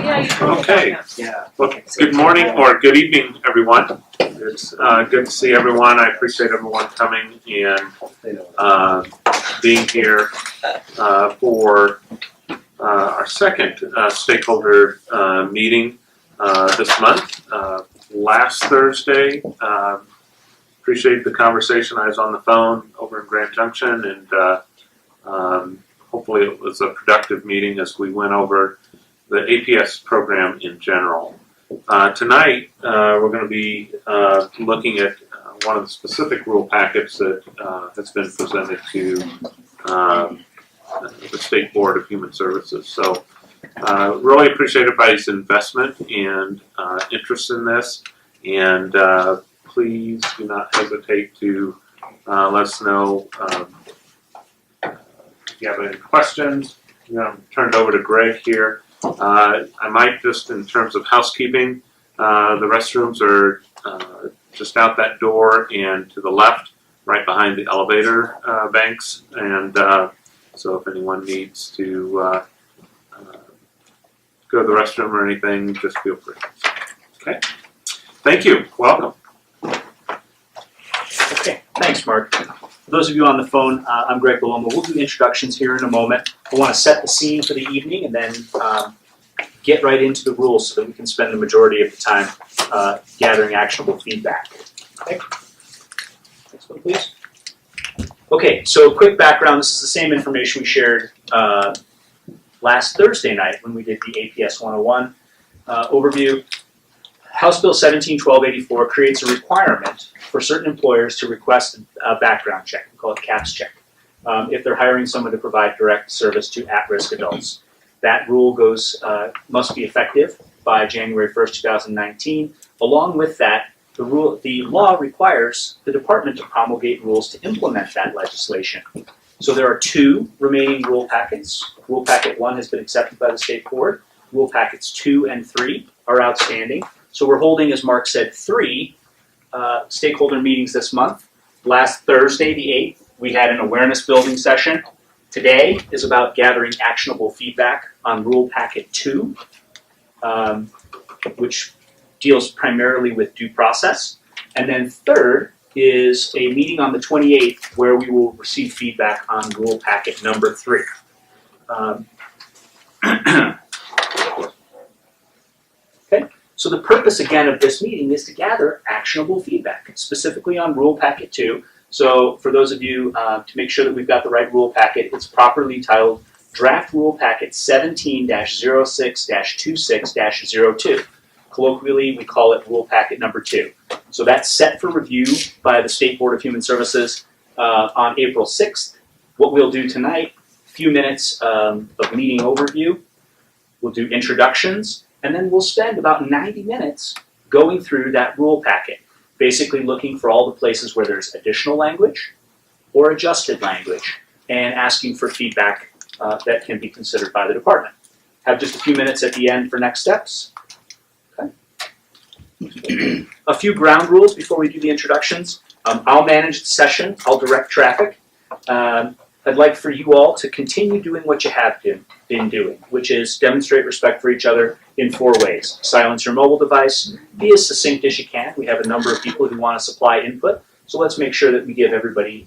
Yeah, you told me Okay. about him. Yeah. Well, good morning or good evening, everyone. It's good to see everyone. I appreciate everyone coming and being here for our second stakeholder meeting this month. Last Thursday, appreciate the conversation. I was on the phone over in Grand Junction, and hopefully it was a productive meeting as we went over the APS program in general. Tonight, we're going to be looking at one of the specific rule packets that has been presented to the State Board of Human Services. So really appreciate everybody's investment and interest in this, and please do not hesitate to let us know if you have any questions. I'm going to turn it over to Greg here. I might just, in terms of housekeeping, the restrooms are just out that door and to the left, right behind the elevator banks. And so if anyone needs to go to the restroom or anything, just feel free. Okay. Thank you. Welcome. Okay. Thanks, Mark. For those of you on the phone, I'm Greg Baloma. We'll do introductions here in a moment. I want to set the scene for the evening and then get right into the rules so that we can spend the majority of the time gathering actionable feedback. Okay. Next one, please. Okay, so quick background. This is the same information we shared last Thursday night when we did the APS 101 overview. House Bill 171284 creates a requirement for certain employers to request a background check. We call it CAPS check. If they're hiring someone to provide direct service to at-risk adults. That rule must be effective by January 1st, 2019. Along with that, the law requires the department to promulgate rules to implement that legislation. So there are two remaining rule packets. Rule packet 1 has been accepted by the State Board. Rule packets 2 and 3 are outstanding. So we're holding, as Mark said, 3 stakeholder meetings this month. Last Thursday, the 8th, we had an awareness building session. Today is about gathering actionable feedback on Rule Packet 2, which deals primarily with due process. And then third is a meeting on the 28th where we will receive feedback on Rule Packet number 3. Okay, so the purpose again of this meeting is to gather actionable feedback, specifically on Rule Packet 2. So for those of you, to make sure that we've got the right rule packet, it's properly titled Draft Rule Packet 17-06-26-02. Colloquially, we call it Rule Packet number 2. So that's set for review by the State Board of Human Services on April 6th. What we'll do tonight, a few minutes of meeting overview. We'll do introductions, and then we'll spend about 90 minutes going through that rule packet. Basically looking for all the places where there's additional language or adjusted language and asking for feedback that can be considered by the department. Have just a few minutes at the end for next steps. Okay. A few ground rules before we do the introductions. I'll manage the session. I'll direct traffic. I'd like for you all to continue doing what you have been doing, which is demonstrate respect for each other in 4 ways. Silence your mobile device. Be as succinct as you can. We have a number of people who want to supply input, so let's make sure that we give everybody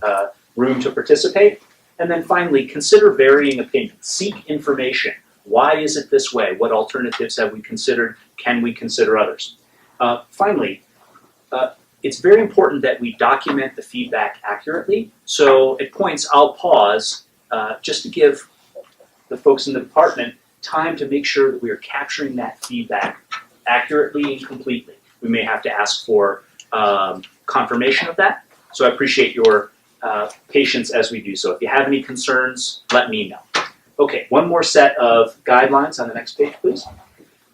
room to participate. And then finally, consider varying opinions. Seek information. Why is it this way? What alternatives have we considered? Can we consider others? Finally, it's very important that we document the feedback accurately. So at points, I'll pause just to give the folks in the department time to make sure that we are capturing that feedback accurately and completely. We may have to ask for confirmation of that. So I appreciate your patience as we do so. If you have any concerns, let me know. Okay, one more set of guidelines on the next page, please.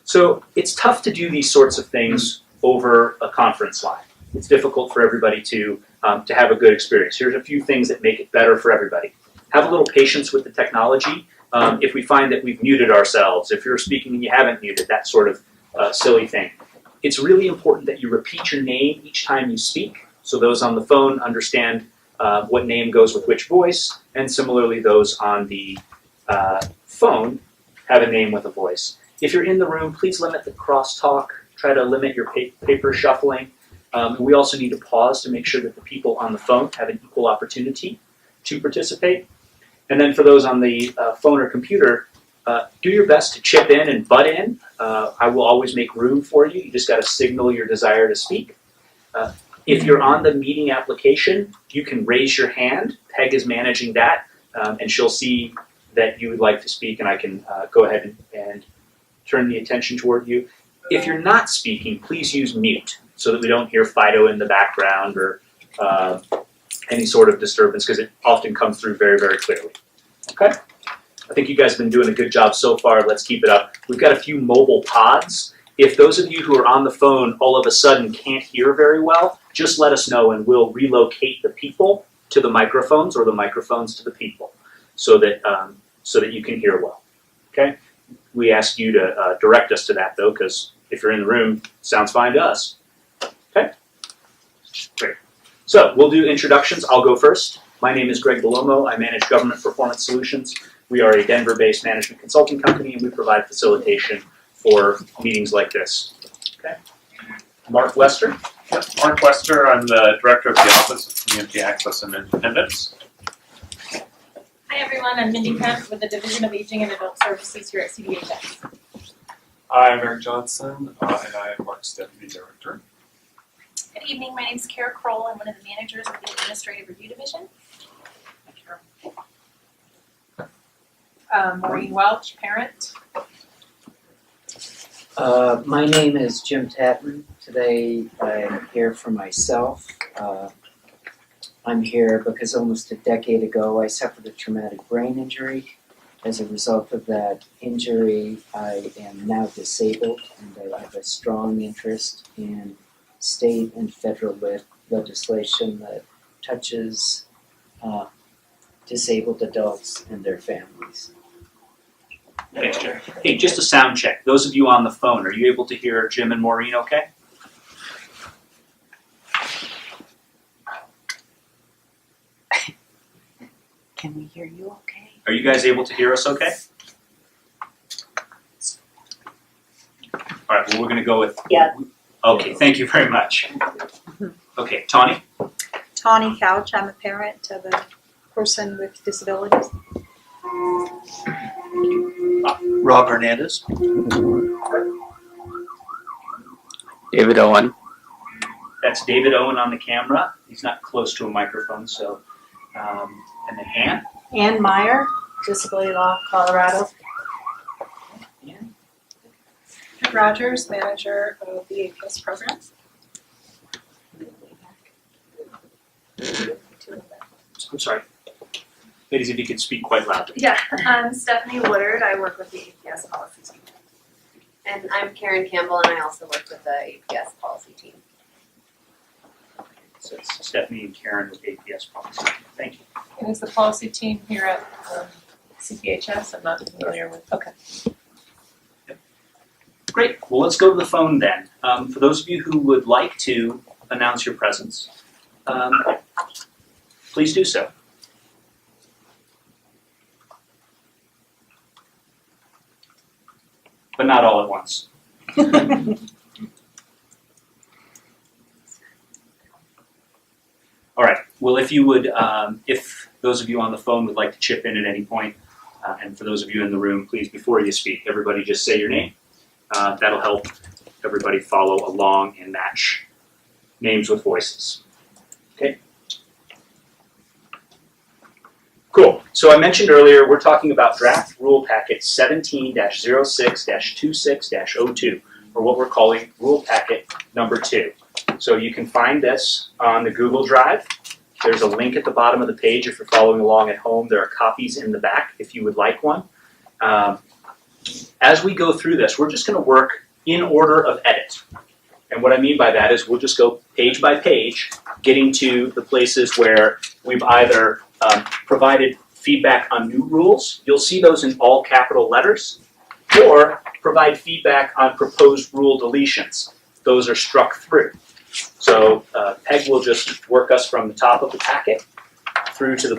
So it's tough to do these sorts of things over a conference line. It's difficult for everybody to have a good experience. Here's a few things that make it better for everybody. Have a little patience with the technology. If we find that we've muted ourselves, if you're speaking and you haven't muted, that sort of silly thing. It's really important that you repeat your name each time you speak, so those on the phone understand what name goes with which voice, and similarly those on the phone have a name with a voice. If you're in the room, please limit the crosstalk. Try to limit your paper shuffling. We also need to pause to make sure that the people on the phone have an equal opportunity to participate. And then for those on the phone or computer, do your best to chip in and butt in. I will always make room for you. You just got to signal your desire to speak. If you're on the meeting application, you can raise your hand. Peg is managing that, and she'll see that you would like to speak, and I can go ahead and turn the attention toward you. If you're not speaking, please use mute so that we don't hear Fido in the background or any sort of disturbance, because it often comes through very, very clearly. Okay? I think you guys have been doing a good job so far. Let's keep it up. We've got a few mobile pods. If those of you who are on the phone all of a sudden can't hear very well, just let us know and we'll relocate the people to the microphones or the microphones to the people so that you can hear well. Okay? We ask you to direct us to that though, because if you're in the room, it sounds fine to us. Okay? Great. So we'll do introductions. I'll go first. My name is Greg Belomo. I manage Government Performance Solutions. We are a Denver-based management consulting company, and we provide facilitation for meetings like this. Okay. Mark Wester. Yep, Mark Wester. I'm the Director of the Office of Community Access and Independence. Hi everyone, I'm Mindy Kemp with the Division of Aging and Adult Services here at CDHS. I'm Eric Johnson, and I am Mark's Deputy Director. Good evening, my name is Kara Kroll. I'm one of the managers of the Administrative Review Division. Maureen Welch, parent. My name is Jim Tatton. Today I'm here for myself. I'm here because almost a decade ago I suffered a traumatic brain injury. As a result of that injury, I am now disabled, and I have a strong interest in state and federal legislation that touches disabled adults and their families. Thanks, Jim. Hey, just a sound check. Those of you on the phone, are you able to hear Jim and Maureen okay? Can we hear you okay? Are you guys able to hear us okay? All right, well, we're going to go with... Yeah. Okay, thank you very much. Okay, Tawny? Tawny Couch, I'm a parent of a person with disabilities. Rob Hernandez. David Owen. That's David Owen on the camera. He's not close to a microphone, so... and then Ann? Ann Meyer, Disability Law, Colorado. Ann? Rogers, manager of the APS program. I'm sorry. Ladies, if you could speak quite loudly. Yeah, I'm Stephanie Woodard. I work with the APS policy team. And I'm Karen Campbell, and I also work with the APS policy team. So it's Stephanie and Karen with APS Policy. Thank you. And it's the policy team here at CPHS. I'm not familiar with. Okay. Great. Well, let's go to the phone then. For those of you who would like to announce your presence, please do so. But not all at once. All right. Well, if you would, if those of you on the phone would like to chip in at any point, and for those of you in the room, please, before you speak, everybody just say your name. That'll help everybody follow along and match names with voices. Okay? Cool. So I mentioned earlier, we're talking about draft rule packet 17-06-26-02, or what we're calling rule packet number 2. So you can find this on the Google Drive. There's a link at the bottom of the page if you're following along at home. There are copies in the back if you would like one. As we go through this, we're just going to work in order of edit. And what I mean by that is we'll just go page by page, getting to the places where we've either provided feedback on new rules. You'll see those in all capital letters. Or provide feedback on proposed rule deletions. Those are struck through. So Peg will just work us from the top of the packet through to the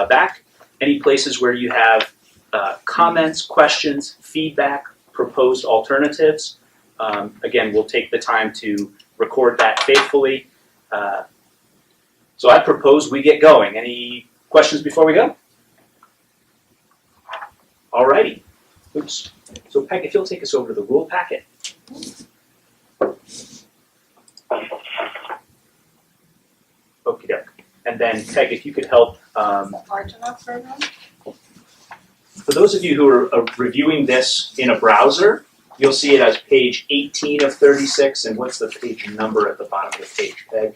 back. Any places where you have comments, questions, feedback, proposed alternatives. Again, we'll take the time to record that faithfully. So I propose we get going. Any questions before we go? Alrighty. Oops. So Peg, if you'll take us over to the rule packet. Okie doke. And then Peg, if you could help, Large enough for everyone? for those of you who are reviewing this in a browser, you'll see it as page 18 of 36, and what's the page number at the bottom of the page, Peg?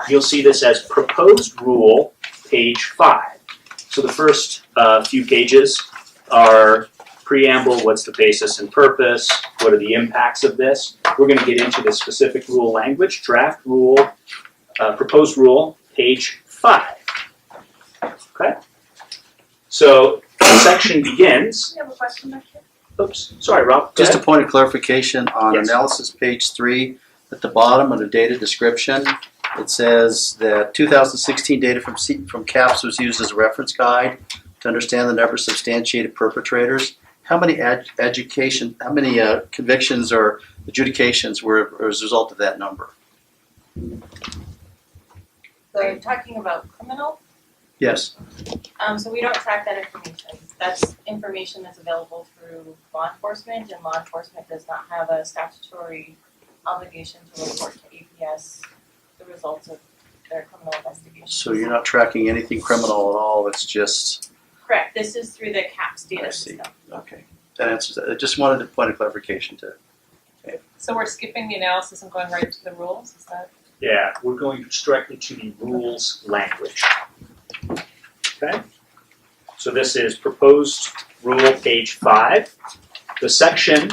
You'll see this as proposed rule, page 5. So the first few pages are preamble, what's the basis and purpose, what are the impacts of this. We're going to get into the specific rule language, draft rule, proposed rule, page 5. Okay? So the section begins. I have a question back here. Oops, sorry, Rob. Go Just a ahead. point of clarification on Yes. analysis page 3, at the bottom of the data description, it says that 2016 data from CAPS was used as a reference guide to understand the number of substantiated perpetrators. How many convictions or adjudications were as a result of that number? So you're talking about criminal? Yes. So we don't track that information. That's information that's available through law enforcement, and law enforcement does not have a statutory obligation to report to APS the results of their criminal investigation. So you're not tracking anything criminal at all, it's just, Correct, this is through the CAPS I data see. system. Okay. That answers that. I just wanted a point of clarification to. So we're skipping the analysis and going right to the rules, is that? Yeah, we're going directly to the rules language. Okay? So this is proposed rule, page 5. The section,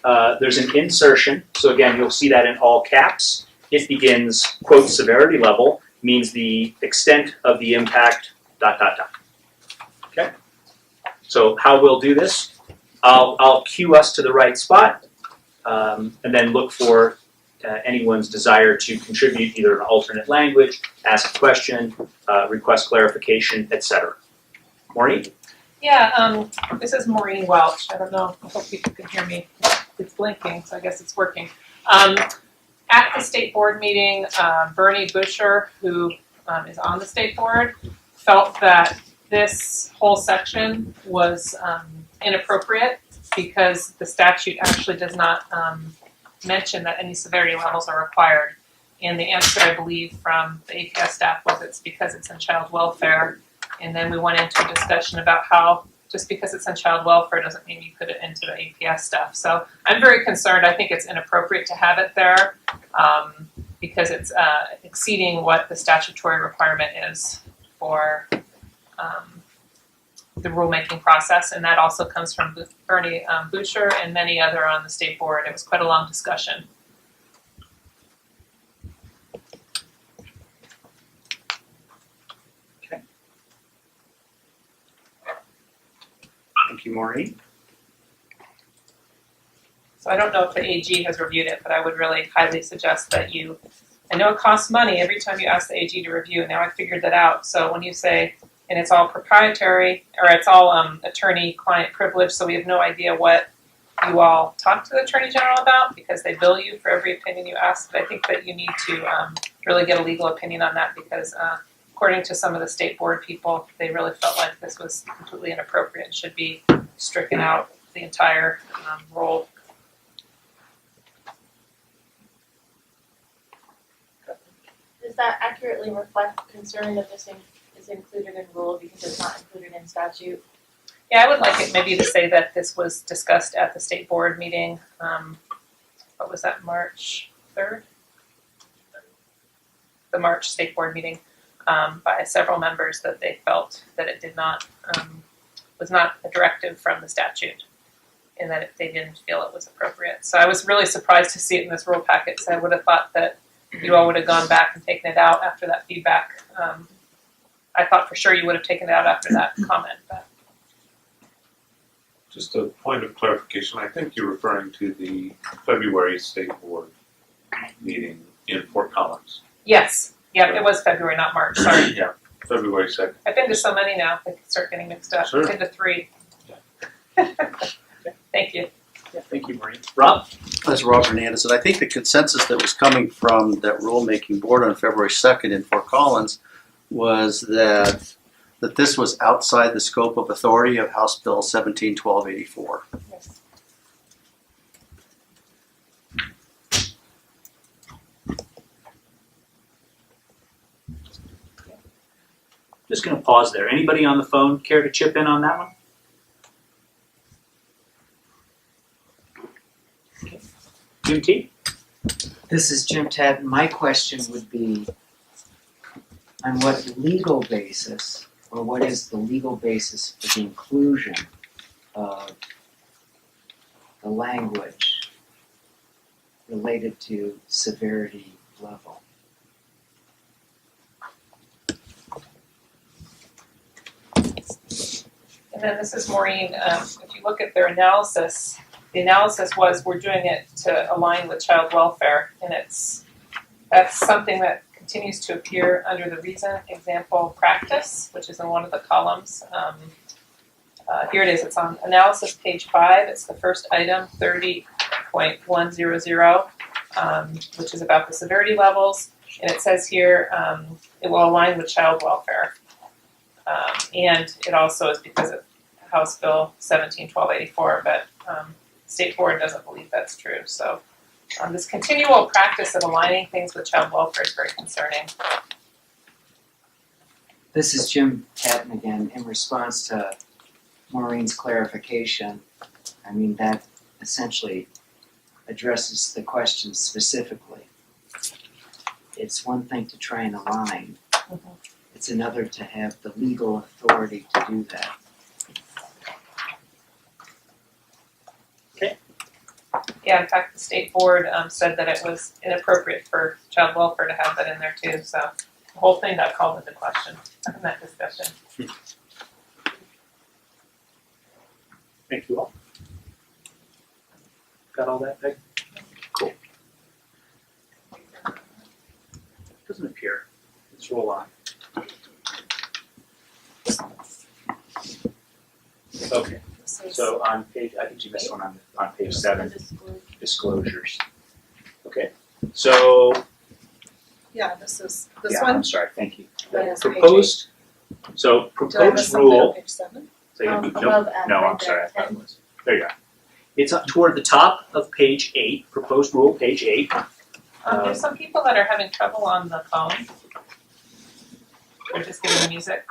there's an insertion. So again, you'll see that in all caps. It begins, quote, severity level, means the extent of the impact, ... Okay? So how we'll do this, I'll cue us to the right spot, and then look for anyone's desire to contribute either an alternate language, ask a question, request clarification, etc. Maureen? Yeah, this is Maureen Welch. I don't know, I hope people can hear me. It's blinking, so I guess it's working. At the state board meeting, Bernie Busher, who is on the state board, felt that this whole section was inappropriate because the statute actually does not mention that any severity levels are required. And the answer, I believe, from the APS staff was it's because it's in child welfare. And then we went into a discussion about how just because it's in child welfare doesn't mean you put it into the APS stuff. So I'm very concerned. I think it's inappropriate to have it there because it's exceeding what the statutory requirement is for the rulemaking process. And that also comes from Bernie Busher and many other on the state board. It was quite a long discussion. Thank you, Maureen. So I don't know if the AG has reviewed it, but I would really highly suggest that you, I know it costs money every time you ask the AG to review, now I figured that out. So when you say, and it's all proprietary, or it's all attorney-client privilege, so we have no idea what you all talk to the Attorney General about because they bill you for every opinion you ask. But I think that you need to really get a legal opinion on that because according to some of the state board people, they really felt like this was completely inappropriate and should be stricken out the entire role. Does that accurately reflect concern that this is included in rule because it's not included in statute? Yeah, I would like it maybe to say that this was discussed at the state board meeting. What was that, March 3rd? The March state board meeting by several members that they felt that it did not, was not a directive from the statute and that they didn't feel it was appropriate. So I was really surprised to see it in this rule packet, so I would have thought that you all would have gone back and taken it out after that feedback. I thought for sure you would have taken it out after that comment, but. Just a point of clarification, I think you're referring to the February State Board meeting in Fort Collins. Yes, yeah, it was February, not March, sorry. Yeah, February 2nd. I've been to so many now, they can start getting mixed up. Sure. I've been to 3. Thank you. Thank you, Maureen. Rob? As Rob Hernandez, and I think the consensus that was coming from that rulemaking board on February 2nd in Fort Collins was that this was outside the scope of authority of House Bill 171284. Yes. Just going to pause there. Anybody on the phone care to chip in on that one? Okay. Jim T? This is Jim Tatton. My question would be, on what legal basis, or what is the legal basis for the inclusion of the language related to severity level? And then this is Maureen, if you look at their analysis, the analysis was we're doing it to align with child welfare, and that's something that continues to appear under the reason, example, practice, which is in one of the columns. Here it is, it's on analysis page 5, it's the first item, 30.100, which is about the severity levels, and it says here it will align with child welfare. And it also is because of House Bill 171284, but State Board doesn't believe that's true. So this continual practice of aligning things with child welfare is very concerning. This is Jim Tatton again. In response to Maureen's clarification, I mean, that essentially addresses the question specifically. It's one thing to try and align. It's another to have the legal authority to do that. Yeah, in fact, the State Board said that it was inappropriate for child welfare to have that in there too. So the whole thing got called into question in that discussion. Thank you all. Got all that, Peg? Cool. Doesn't appear. Let's roll on. Okay, so on page, I think you missed one on page 7, disclosures. Okay, so, Yeah, this is, this yeah, one. I'm sorry, thank you. That is Proposed, so page 8. Do I miss proposed something on rule, page 7? so you, above nope, M, no, right I'm sorry, I there, thought it was. There you go. It's up toward the top of page 8, proposed rule, page 8. There's some people that are having trouble on the phone. They're just getting music.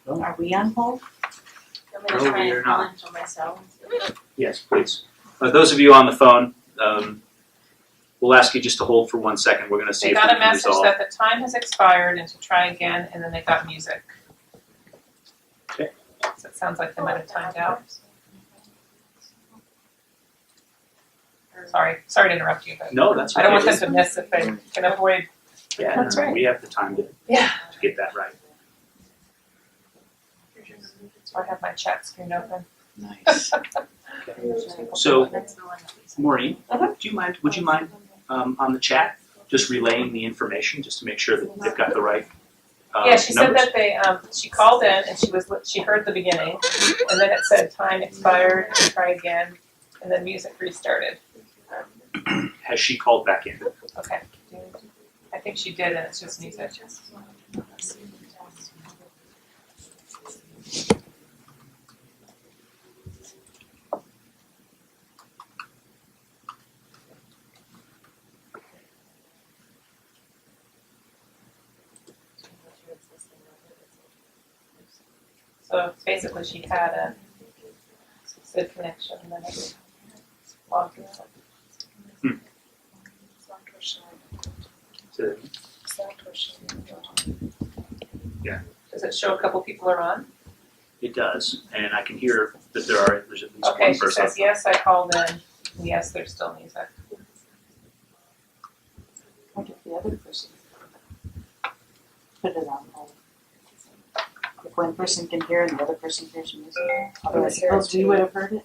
Are we on hold? I'm No, gonna try we are and not. challenge on myself. Yes, please. Those of you on the phone, we'll ask you just to hold for 1 second. We're going to see They if we got a can message resolve. that the time has expired and to try again, and then they got music. Okay. So it sounds like they might have timed out. Sorry to interrupt you, but No, that's I don't want okay. them to miss if they can avoid. Yeah, That's right. we have the time to Yeah. get that right. So I have my chat screen open. Nice. So, That's the one that we said. Maureen, would you mind on the chat just relaying the information just to make sure that they've got the right Yeah, she said numbers? that they, she called in and she heard the beginning, and then it said time expired, and try again, and then music restarted. Has she called back in? Okay. I think she did, and it's just music. So basically, she had a good connection, and then it logged out. So, Does it show a couple people are on? it does, and I can hear that there's at least Okay, one she person. says, yes, I called in, and yes, there's still music. What if the other person put it on hold? If one person can hear and the other person hears music, otherwise we would have heard it.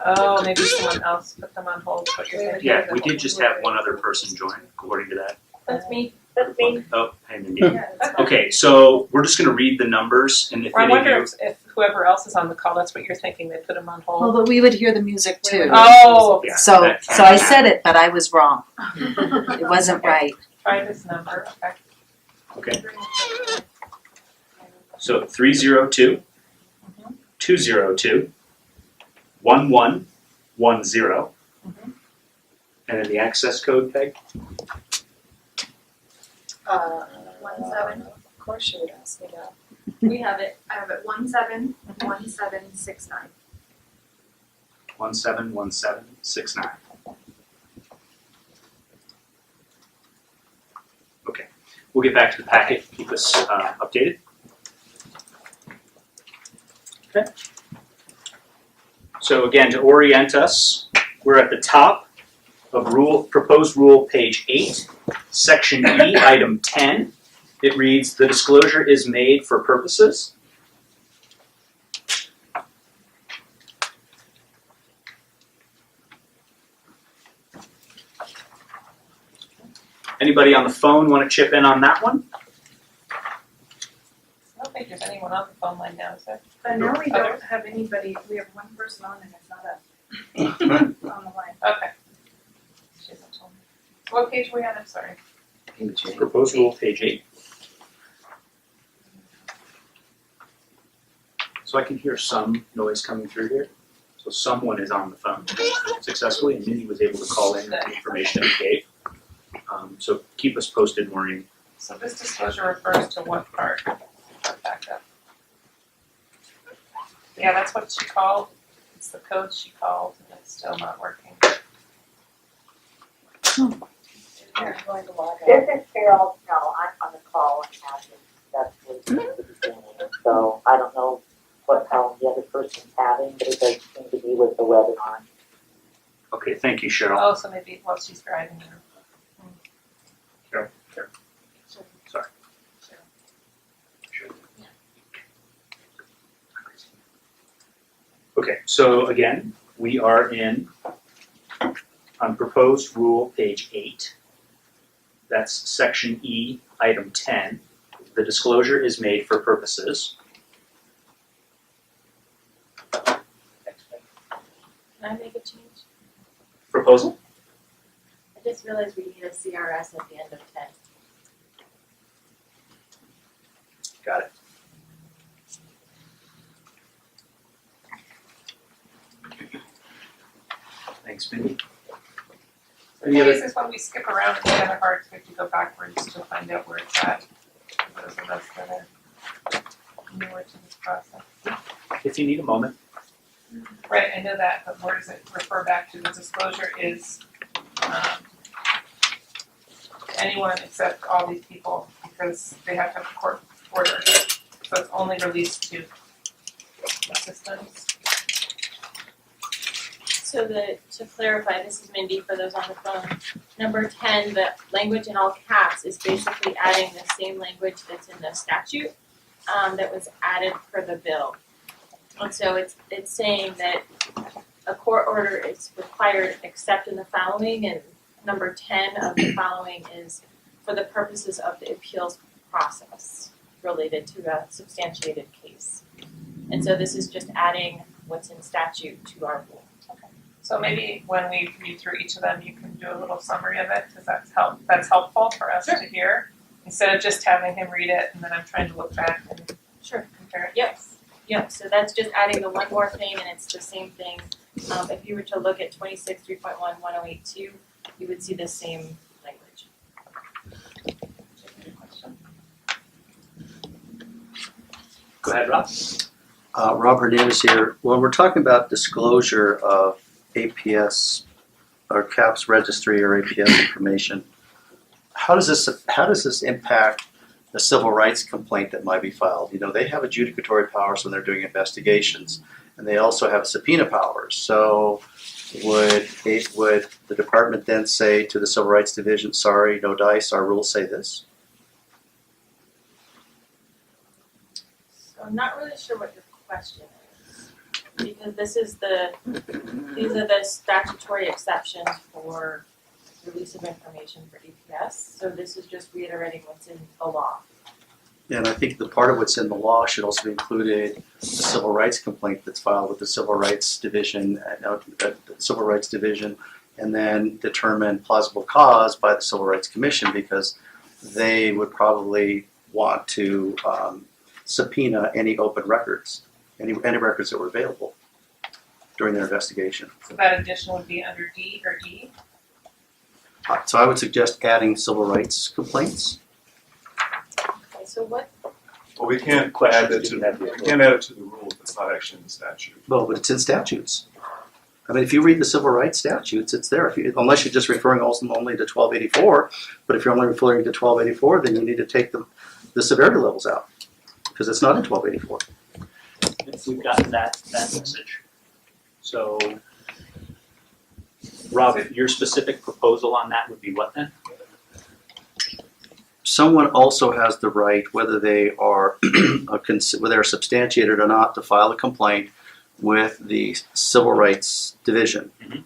Oh, maybe someone else put them on hold, but you're saying. Yeah, we did just have one other person join, according to that. That's me. Oh, and Mindy. Okay, so we're just gonna read the numbers, and if Or I any of wonder you, if whoever else is on the call, that's what you're thinking, they put them on Well, hold. but we would hear the music too. Oh, Yeah, So, that so I said it, but I was wrong. It wasn't right. try this number, okay. Okay. So 302, 202, 1110, Mhm. and then the access code, Peg? 17. Of course you would ask me that. We have it. I have it 171769. 171769. Okay, we'll get back to the packet, keep us updated. Okay. So again, to orient us, we're at the top of proposed rule page 8, section E, item 10. It reads, the disclosure is made for purposes. Anybody on the phone want to chip in on that one? I don't think there's anyone on the phone line now, is there? But now we Others? don't have anybody. We have one person on and it's not us on the line. Okay. She hasn't told me. So what page are we on, I'm sorry? Proposed rule, page 8. So I can hear some noise coming through here. So someone is on the phone successfully, and Mindy was able to call in the information that we gave. So keep us posted, Maureen. So this disclosure refers to what part? Back up. Yeah, that's what she called. It's the code she called, and it's still not working. I'm going to log This is Cheryl. No, I'm on the call and having that's what the beginning. So I don't know what problem the other person's having, but it does seem to be with the webinar. Okay, thank you, Cheryl. Oh, so maybe while she's driving now. Sorry. Okay, so again, we are on proposed rule, page 8. That's section E, item 10. The disclosure is made for purposes. Can I make a change? Proposal? I just realized we need a CRS at the end of 10. Got it. Thanks, Mindy. Any The other? case is when we skip around, it's kind of hard to go backwards to find out where it's at. For those of us that are newer to this process. If you need a moment. Right, I know that, but where does it refer back to? The disclosure is anyone except all these people, because they have to have a court order. So it's only released to the systems. So to clarify, this is Mindy for those on the phone. Number 10, the language in all caps is basically adding the same language that's in the statute that was added for the bill. And so it's saying that a court order is required except in the following, and number 10 of the following is for the purposes of the appeals process related to a substantiated case. And so this is just adding what's in statute to our rule. So maybe when we read through each of them, you can do a little summary of it, because that's helpful for us to hear, instead of just having him read it and then I'm trying to look back and compare it. Yes. Yep, so that's just adding the one more thing, and it's the same thing. If you were to look at 26, 3.1, 1082, you would see the same language. Go ahead, Rob. Rob Hernandez here. When we're talking about disclosure of APS or CAPS registry or APS information, how does this impact the civil rights complaint that might be filed? You know, they have adjudicatory powers when they're doing investigations, and they also have subpoena powers. So would the department then say to the Civil Rights Division, sorry, no dice, our rules say this? So I'm not really sure what your question is, because these are the statutory exceptions for release of information for APS. So this is just reiterating what's in the law. And I think the part of what's in the law should also be included a civil rights complaint that's filed with the Civil Rights Division, and then determine plausible cause by the Civil Rights Commission, because they would probably want to subpoena any open records, any records that were available during their investigation. So that addition would be under D or E? So I would suggest adding civil rights complaints. Okay, so what, Well, we can't add it to, we can't add it to the rule if it's not actually in the statute. Well, but it's in statutes. I mean, if you read the civil rights statutes, it's there. Unless you're just referring only to 1284, but if you're only referring to 1284, then you need to take the severity levels out, because it's not in 1284. If we've gotten that message. So, Rob, your specific proposal on that would be what then? Someone also has the right, whether they are whether they're substantiated or not, to file a complaint with the Civil Rights Division. Mhm.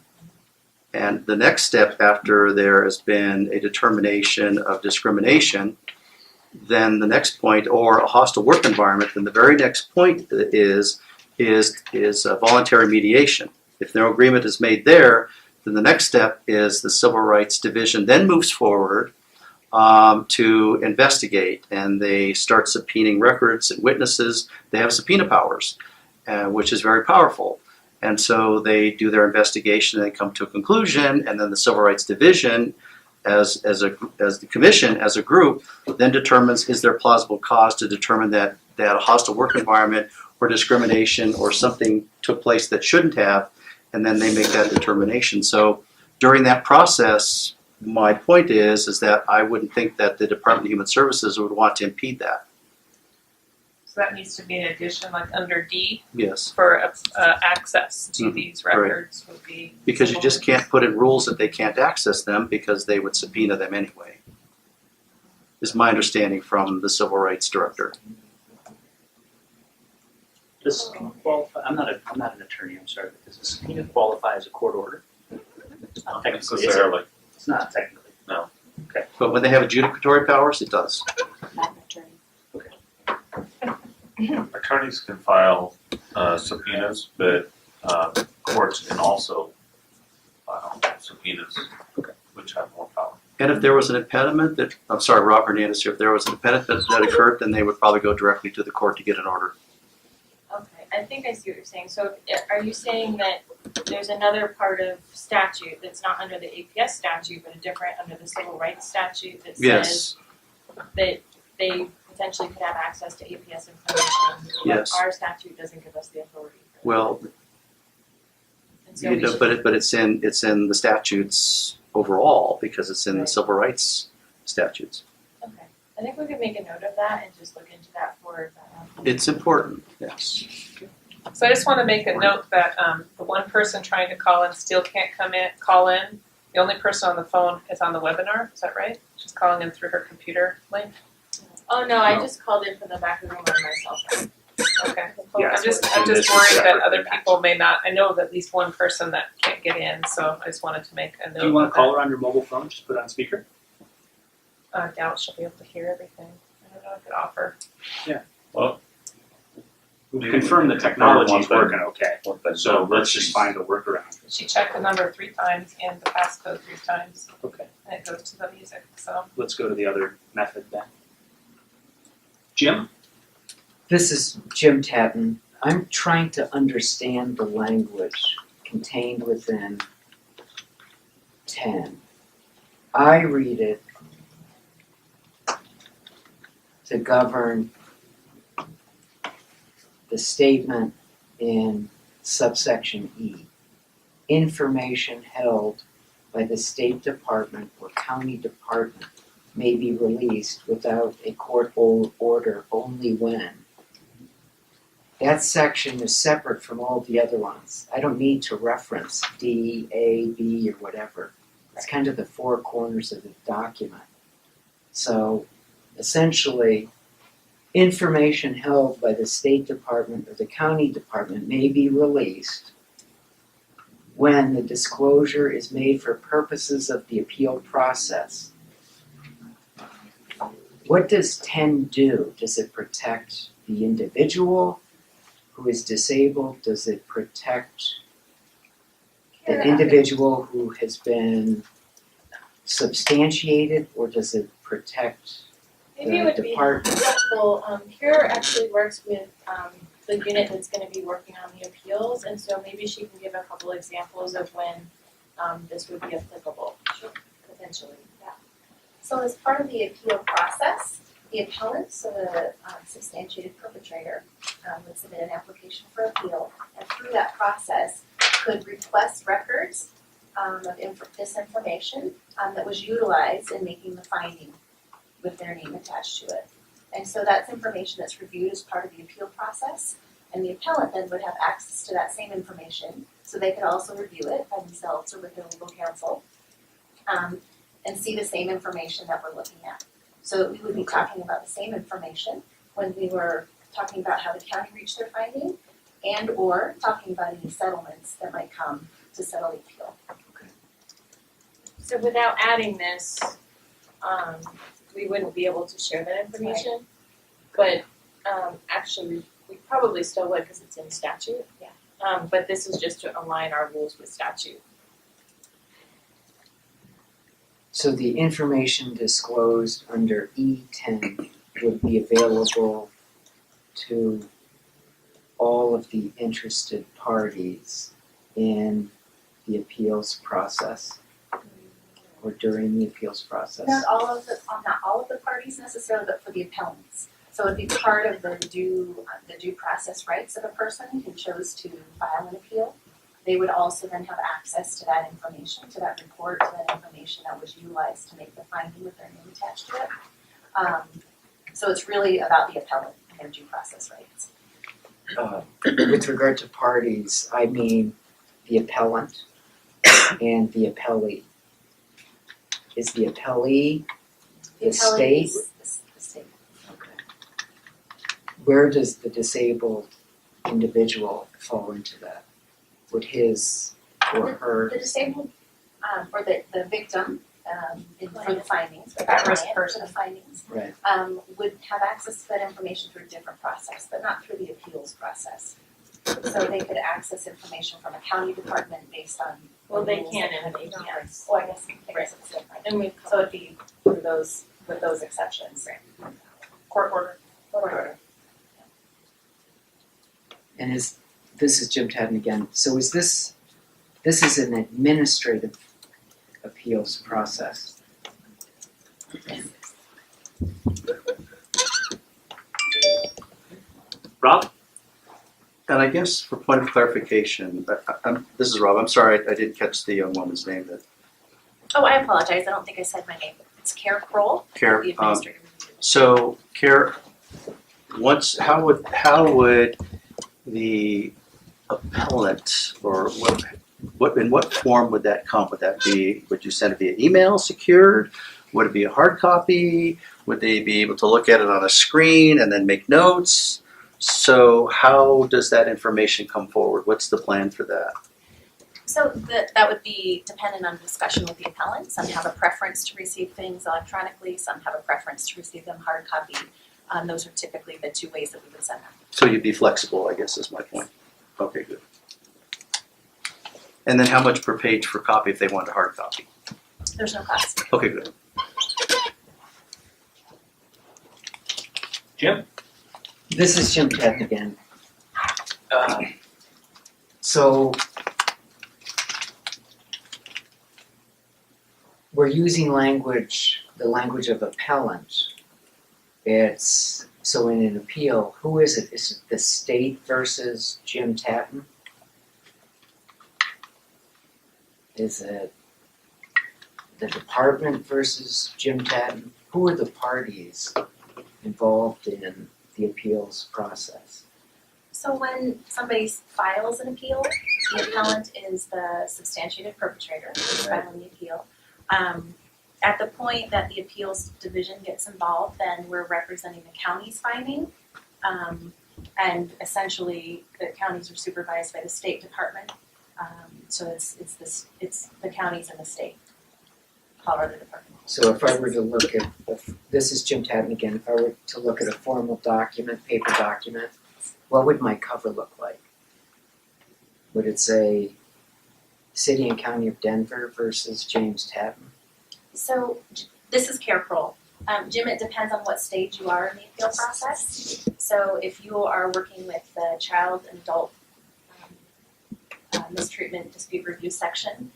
And the next step after there has been a determination of discrimination, then the next point, or a hostile work environment, then the very next point is a voluntary mediation. If no agreement is made there, then the next step is the Civil Rights Division then moves forward to investigate, and they start subpoenaing records and witnesses. They have subpoena powers, which is very powerful. And so they do their investigation, and they come to a conclusion, and then the Civil Rights Division, as the commission, as a group, then determines, is there plausible cause to determine that a hostile work environment or discrimination or something took place that shouldn't have, and then they make that determination. So during that process, my point is that I wouldn't think that the Department of Human Services would want to impede that. So that needs to be an addition, like under D, Yes. for access to Mhm. these records would be. Because you just can't put in rules that they can't access them, because they would subpoena them anyway, is my understanding from the Civil Rights Director. Does qualify, I'm not an attorney, I'm sorry, but does a subpoena qualify as a court order? Technically, is it? It's not technically. No. Okay. But when they have adjudicatory powers, it does. Not an attorney. attorneys can file subpoenas, but courts can also file subpoenas, which have more power. And if there was an impediment that, I'm sorry, Rob Hernandez here, if there was an impediment that occurred, then they would probably go directly to the court to get an order. okay, I think I see what you're saying. So are you saying that there's another part of statute that's not under the APS statute, but a different under the civil rights statute that says Yes, that they potentially could have access to APS information, but Yes. our statute doesn't give us the authority for that. well, And so we should- but it's in the statutes overall, because it's in the Right. civil rights statutes. Okay, I think we could make a note of that and just look into that for It's important, yes. So I just want to make a note that the one person trying to call in still can't call in. The only person on the phone is on the webinar, is that right? She's calling in through her computer link? Oh, no, I just called in from the back of the room on my cell phone. Okay. Yeah, I'm just and this is worried that separate other from that. people may not, I know of at least one person that can't get in, so I just wanted to make a note Do you want of to call that. her on your mobile phone, just put it on speaker? Doubt she'll be able to hear everything. I don't know, I could offer. Well, We've confirmed the technology's One working okay, so let's just find a workaround. She checked the number 3 times and the passcode 3 times, Okay, and it goes to the music, so. let's go to the other method then. Jim? This is Jim Tatton. I'm trying to understand the language contained within 10. I read it to govern the statement in subsection E. Information held by the State Department or County Department may be released without a court order only when. That section is separate from all the other ones. I don't need to reference D, A, B, or whatever. It's kind of the 4 corners of the document. So essentially, information held by the State Department or the County Department may be released when the disclosure is made for purposes of the appeal process. What does 10 do? Does it protect the individual who is disabled? Does it protect the individual who has been substantiated, or does it protect Maybe it the would be department? helpful, Kara actually works with, the unit that's gonna be working on the appeals, and so maybe she can give a couple examples of when, this would be applicable, potentially. So as part of the appeal process, the appellant, so the substantiated perpetrator, would submit an application for appeal, and through that process could request records of this information that was utilized in making the finding with their name attached to it. And so that's information that's reviewed as part of the appeal process, and the appellant then would have access to that same information, so they could also review it by themselves or with their legal counsel, and see the same information that we're looking at. So we would be talking about the same information when we were talking about how the county reached their finding, and or talking about any settlements that might come to settle the appeal. So without adding this, we wouldn't be able to share that information. But, actually, we probably still would, because it's in statute. Yeah. But this is just to align our rules with statute. So the information disclosed under E10 would be available to all of the interested parties in the appeals process or during the appeals process. Not all of the parties necessarily, but for the appellants. So it'd be part of the due process rights of a person who chose to file an appeal. They would also then have access to that information, to that report, to that information that was utilized to make the finding with their name attached to it. So it's really about the appellant and their due process rights. With regard to parties, I mean the appellant and the appellee. Is the appellee the state? The state. Okay. Where does the disabled individual fall into that? Would his or her? The disabled, or the victim, for the findings, or the At-risk client person. for the findings, Right. would have access to that information through a different process, but not through the appeals process. So they could access information from a county department based on. Well, they rules can that in have an APS. Oh, I guess it's different. And we So it'd be through those, with those exceptions. Court order. And this is Jim Tadden again. So is this is an administrative appeals process? Rob? And I guess for point of clarification, this is Rob, I'm sorry, I didn't catch the young woman's name that Oh, I apologize, I don't think I said my name. It's Kara Kroll, Care. the administrative review. So, Care, how would the appellant, or in what form would that come? Would that be, would you send it via email, secured? Would it be a hard copy? Would they be able to look at it on a screen and then make notes? So how does that information come forward? What's the plan for that? So that would be dependent on discussion with the appellant. Some have a preference to receive things electronically, some have a preference to receive them hard copy. Those are typically the two ways that we would send them. So you'd be flexible, I guess is my point. Okay, good. And then how much per page for copy if they want a hard copy? There's no cost. Okay, good. Jim? This is Jim Tadden again. So we're using the language of appellant. It's, so in an appeal, who is it? Is it the state versus Jim Tadden? Is it the department versus Jim Tadden? Who are the parties involved in the appeals process? So when somebody files an appeal, the appellant is the substantiated perpetrator who's filing the appeal. At the point that the appeals division gets involved, then we're representing the county's finding. And essentially, the counties are supervised by the State Department. So it's the counties and the state. Colorado Department. So if I were to look at, this is Jim Tatton again, if I were to look at a formal document, paper document, what would my cover look like? Would it say City and County of Denver versus James Tatton? So this is CarePro. Jim, it depends on what stage you are in the appeal process. So if you are working with the child and adult mistreatment dispute review section,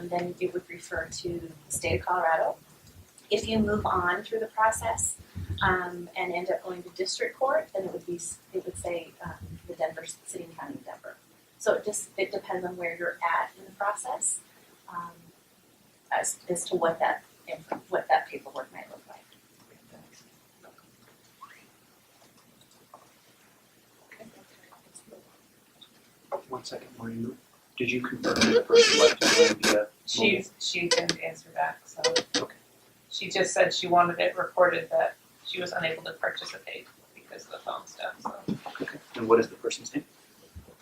then you would refer to the state of Colorado. If you move on through the process and end up going to district court, then it would say the Denver City and County of Denver. So it depends on where you're at in the process as to what that paperwork might look like. 1 second, Maureen. Did you confirm that the person left to join via? She didn't answer back, so. Okay. She just said she wanted it recorded that she was unable to participate because of the phone stuff, so. Okay. And what is the person's name?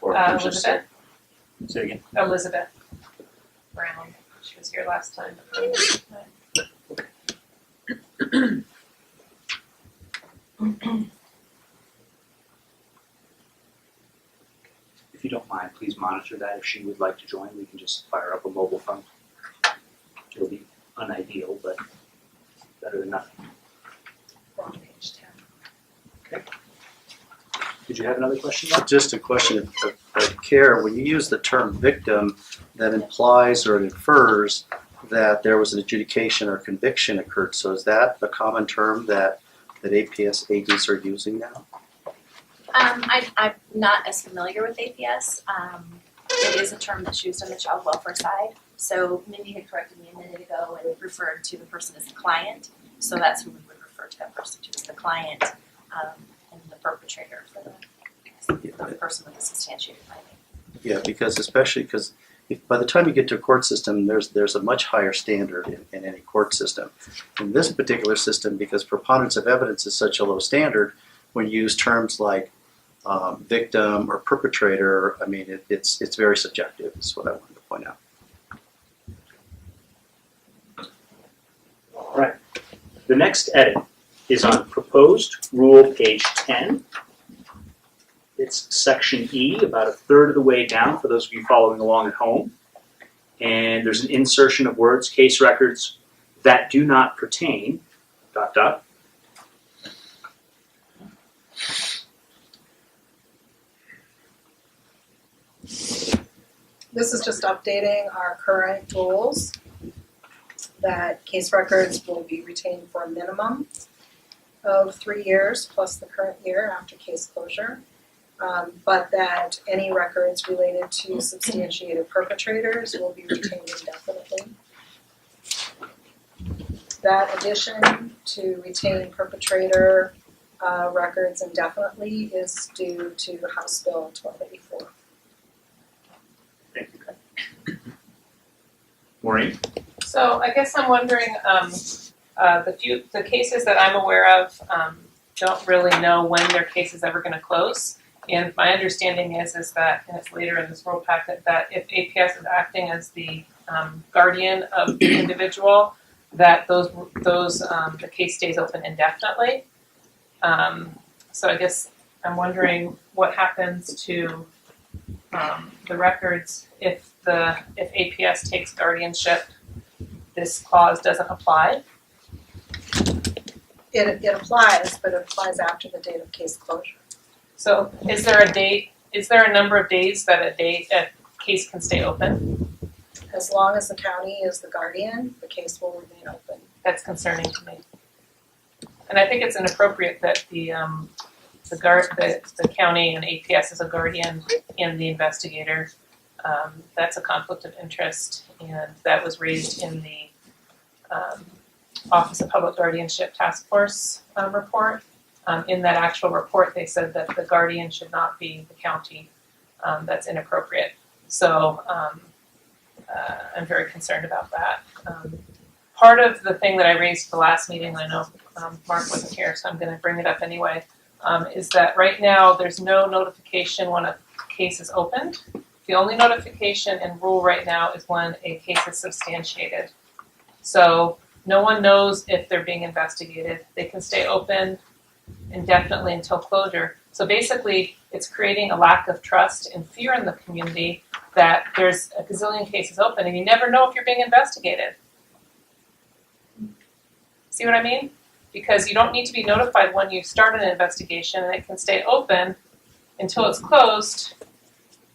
Or can you just Elizabeth. Say it again. Elizabeth Brown. She was here last time. If you don't mind, please monitor that. If she would like to join, we can just fire up a mobile phone. It'll be unideal, but better than nothing. We're on page 10. Okay. Did you have another question, Mark? Just a question of care. When you use the term victim, that implies or it infers that there was an adjudication or conviction occurred. So is that a common term that APS agents are using now? I'm not as familiar with APS. It is a term that's used on the child welfare side. So Mindy had corrected me a minute ago and referred to the person as the client. So that's who we would refer to that person to, as the client and the perpetrator for the person with the substantiated finding. Yeah, because especially because by the time you get to a court system, there's a much higher standard in any court system. In this particular system, because preponderance of evidence is such a low standard, when you use terms like victim or perpetrator, I mean, it's very subjective, is what I wanted to point out. All right. The next edit is on proposed rule page 10. It's section E, about a third of the way down for those of you following along at home. And there's an insertion of words, case records that do not pertain, ... This is just updating our current rules that case records will be retained for a minimum of 3 years plus the current year after case closure. But that any records related to substantiated perpetrators will be retained indefinitely. That addition to retain perpetrator records indefinitely is due to House Bill 1284. Thank you. Maureen? So I guess I'm wondering, the cases that I'm aware of don't really know when their case is ever going to close. And my understanding is that, and it's later in this rule packet, that if APS is acting as the guardian of the individual, that the case stays open indefinitely. So I guess I'm wondering what happens to the records if APS takes guardianship. This clause doesn't apply. It applies, but it applies after the date of case closure. So is there a number of days that a case can stay open? As long as the county is the guardian, the case will remain open. That's concerning to me. And I think it's inappropriate that the county and APS is a guardian in the investigator. That's a conflict of interest, and that was raised in the Office of Public Guardianship Task Force report. In that actual report, they said that the guardian should not be the county. That's inappropriate. So I'm very concerned about that. Part of the thing that I raised at the last meeting, I know Mark wasn't here, so I'm going to bring it up anyway, is that right now there's no notification when a case is opened. The only notification and rule right now is when a case is substantiated. So no one knows if they're being investigated. They can stay open indefinitely until closure. So basically, it's creating a lack of trust and fear in the community that there's a gazillion cases open and you never know if you're being investigated. See what I mean? Because you don't need to be notified when you start an investigation, and it can stay open until it's closed.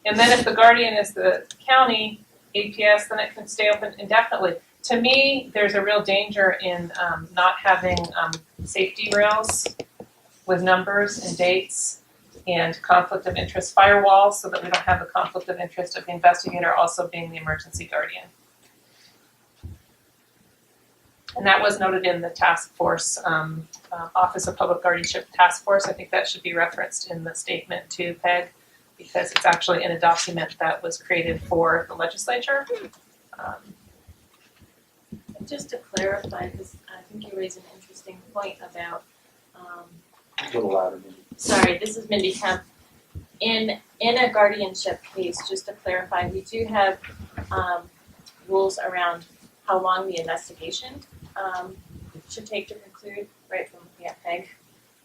And then if the guardian is the county APS, then it can stay open indefinitely. To me, there's a real danger in not having safety rails with numbers and dates and conflict of interest firewalls, so that we don't have the conflict of interest of the investigator also being the emergency guardian. And that was noted in the task force, Office of Public Guardianship Task Force. I think that should be referenced in the statement to PEG, because it's actually in a document that was created for the legislature. Just to clarify, because I think you raised an interesting point about, A little louder, maybe. sorry, this is Mindy Kemp. In a guardianship case, just to clarify, we do have rules around how long the investigation should take to conclude, right from looking at PEG,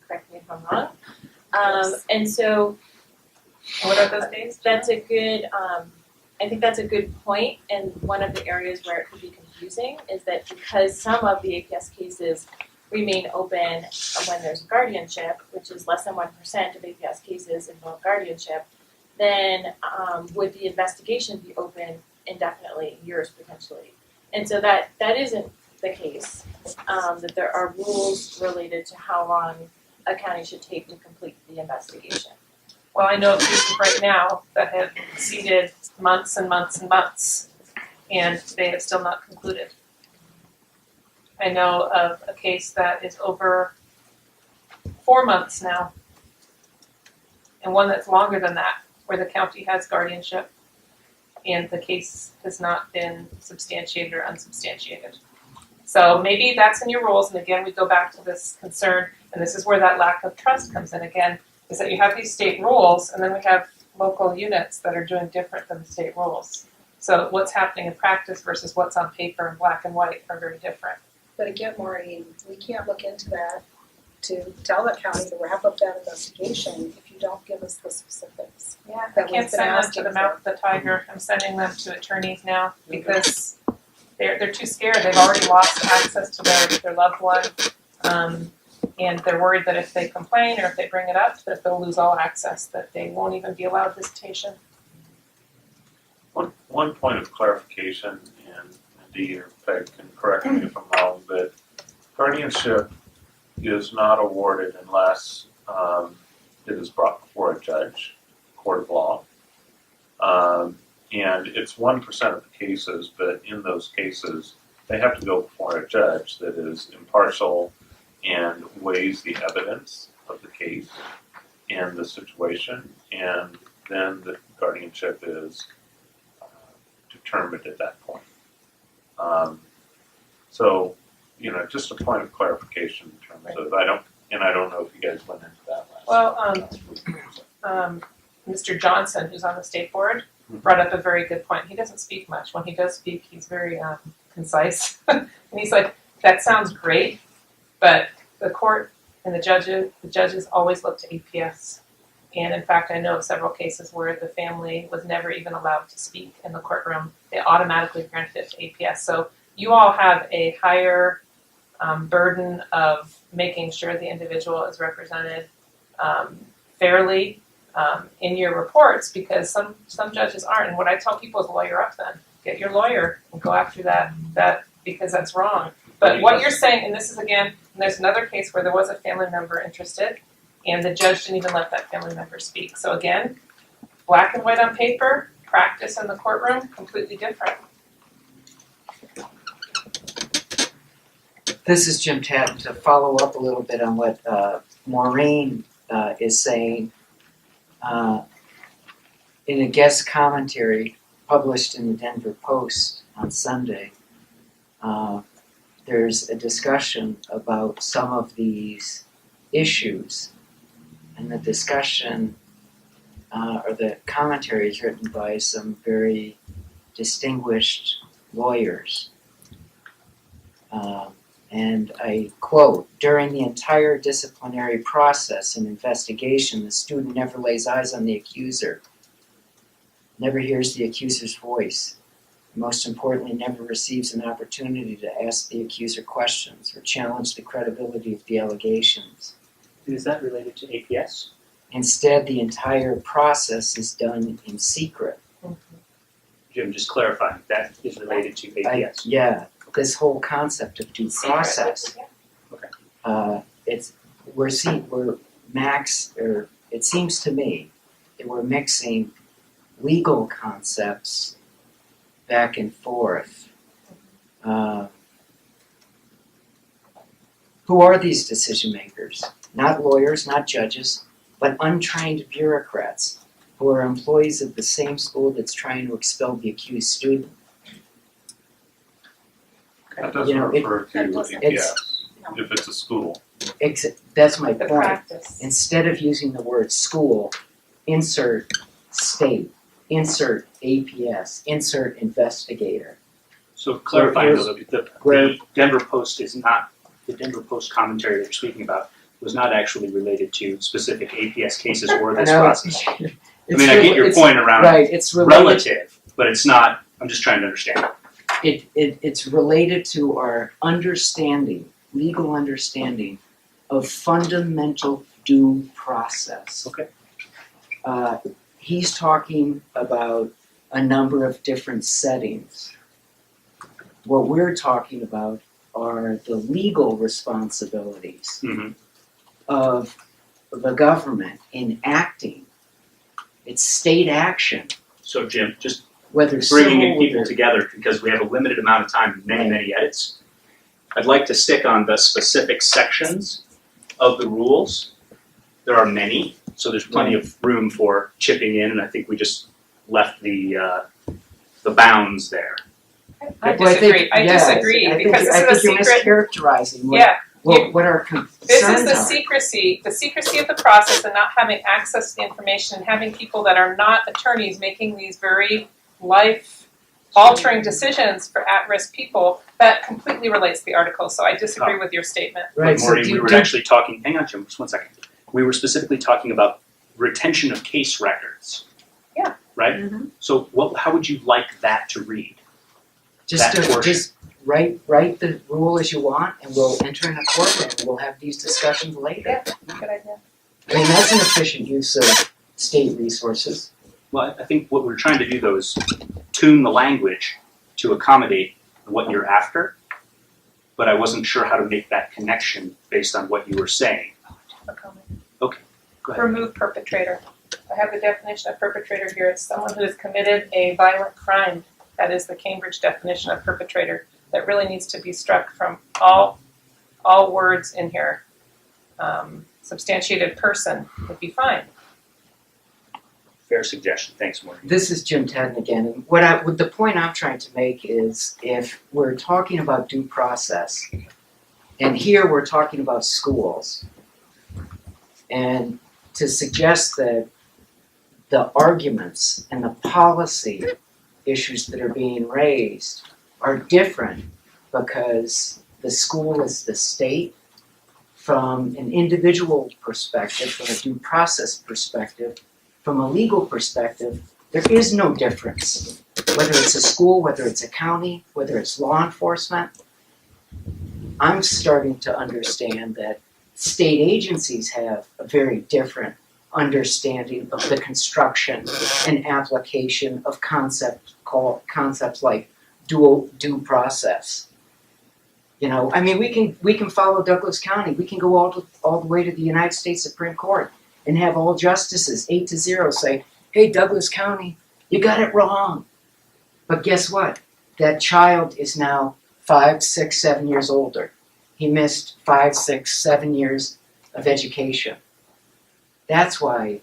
correct me if I'm wrong. And so What are those dates? that's a good, I think that's a good point, and one of the areas where it could be confusing is that because some of the APS cases remain open when there's guardianship, which is less than 1% of APS cases involve guardianship, then would the investigation be open indefinitely, years potentially? And so that isn't the case, that there are rules related to how long a county should take to complete the investigation. Well, I know of cases right now that have exceeded months and months and months, and they have still not concluded. I know of a case that is over 4 months now, and one that's longer than that, where the county has guardianship, and the case has not been substantiated or unsubstantiated. So maybe that's in your rules, and again, we go back to this concern, and this is where that lack of trust comes in again, is that you have these state rules, and then we have local units that are doing different than the state rules. So what's happening in practice versus what's on paper in black and white are very different. But again, Maureen, we can't look into that to tell the county to wrap up that investigation if you don't give us the specifics. Yeah, I That can't we've been send them to asking the mouth of the tiger. I'm sending them to attorneys now because they're too scared. They've already lost access to their loved one. And they're worried that if they complain or if they bring it up, that they'll lose all access, that they won't even be allowed visitation. One point of clarification, and Dee or Peg can correct me if I'm wrong, but guardianship is not awarded unless it is brought before a judge, court of law. And it's 1% of the cases, but in those cases, they have to go before a judge that is impartial and weighs the evidence of the case and the situation, and then the guardianship is determined at that point. So, just a point of clarification in terms of, I don't know if you guys went into that last. Well, Mr. Johnson, who's on the state board, brought up a very good point. He doesn't speak much. When he does speak, he's very concise. And he's like, that sounds great, but the court and the judges always look to APS. And in fact, I know of several cases where the family was never even allowed to speak in the courtroom. They automatically granted it to APS. So you all have a higher burden of making sure the individual is represented fairly in your reports, because some judges aren't. And what I tell people is lawyer up then. Get your lawyer and go after that because that's wrong. But what you're saying, and this is again, and there's another case where there was a family member interested, and the judge didn't even let that family member speak. So again, black and white on paper, practice in the courtroom, completely different. This is Jim Tatton. To follow up a little bit on what Maureen is saying, in a guest commentary published in the Denver Post on Sunday, there's a discussion about some of these issues, and the discussion or the commentary is written by some very distinguished lawyers. And I quote, "During the entire disciplinary process and investigation, the student never lays eyes on the accuser, never hears the accuser's voice, and most importantly, never receives an opportunity to ask the accuser questions or challenge the credibility of the allegations. Is that related to APS? Instead, the entire process is done in secret." Jim, just clarifying, that is related to APS. Yeah, this whole concept of due process. Okay. It seems to me that we're mixing legal concepts back and forth. Who are these decision makers? Not lawyers, not judges, but untrained bureaucrats who are employees of the same school that's trying to expel the accused student. That doesn't You know, refer to that doesn't- APS, if it's a school. That's my The point. practice. Instead of using the word school, insert state, insert APS, insert investigator. So clarifying though, Where- the Denver Post is not, the Denver Post commentary that you're speaking about was not actually related to specific APS cases or this No, process. I mean, I get your point around Right, it's related, relative, but it's not, I'm just trying to understand. it's related to our understanding, legal understanding of fundamental due process. Okay. He's talking about a number of different settings. What we're talking about are the legal responsibilities Mhm. of the government in acting. It's state action, So Jim, just whether bringing in civil, people whether- together, because we have a limited amount of time and many, Right. many edits. I'd like to stick on the specific sections of the rules. There are many, so there's plenty of room for chipping in, and I think we just left the bounds there. I Well, disagree, I yes, disagree, I think because I this is think a you're secret, mischaracterizing yeah, what our this is concerns the are. secrecy of the process and not having access to the information, and having people that are not attorneys making these very life-altering decisions for at-risk people, that completely relates to the article, so I disagree with your statement. Right, But so Maureen, do- we were do- actually talking, hang on Jim, just one second. We were specifically talking about retention of case records. Yeah. Right? Mhm. So how would you like that to read? Just that portion. just write the rule as you want, and we'll enter in a courtroom, and we'll have these discussions later. Yeah, good idea. I mean, that's an efficient use of state resources. Well, I think what we're trying to do though is tune the language to accommodate what you're after, but I wasn't sure how to make that connection based on what you were saying. A comment. Okay, go ahead. Remove perpetrator. I have the definition of perpetrator here. It's someone who has committed a violent crime. That is the Cambridge definition of perpetrator. That really needs to be struck from all words in here. Substantiated person would be fine. Fair suggestion. Thanks, Maureen. This is Jim Tadden again, and what the point I'm trying to make is, if we're talking about due process, and here we're talking about schools, and to suggest that the arguments and the policy issues that are being raised are different because the school is the state, from an individual perspective, from a due process perspective, from a legal perspective, there is no difference. Whether it's a school, whether it's a county, whether it's law enforcement, I'm starting to understand that state agencies have a very different understanding of the construction and application of concepts like due process. You know, I mean, we can follow Douglas County. We can go all the way to the United States Supreme Court and have all justices 8-0 say, "Hey, Douglas County, you got it wrong." But guess what? That child is now 5, 6, 7 years older. He missed 5, 6, 7 years of education. That's why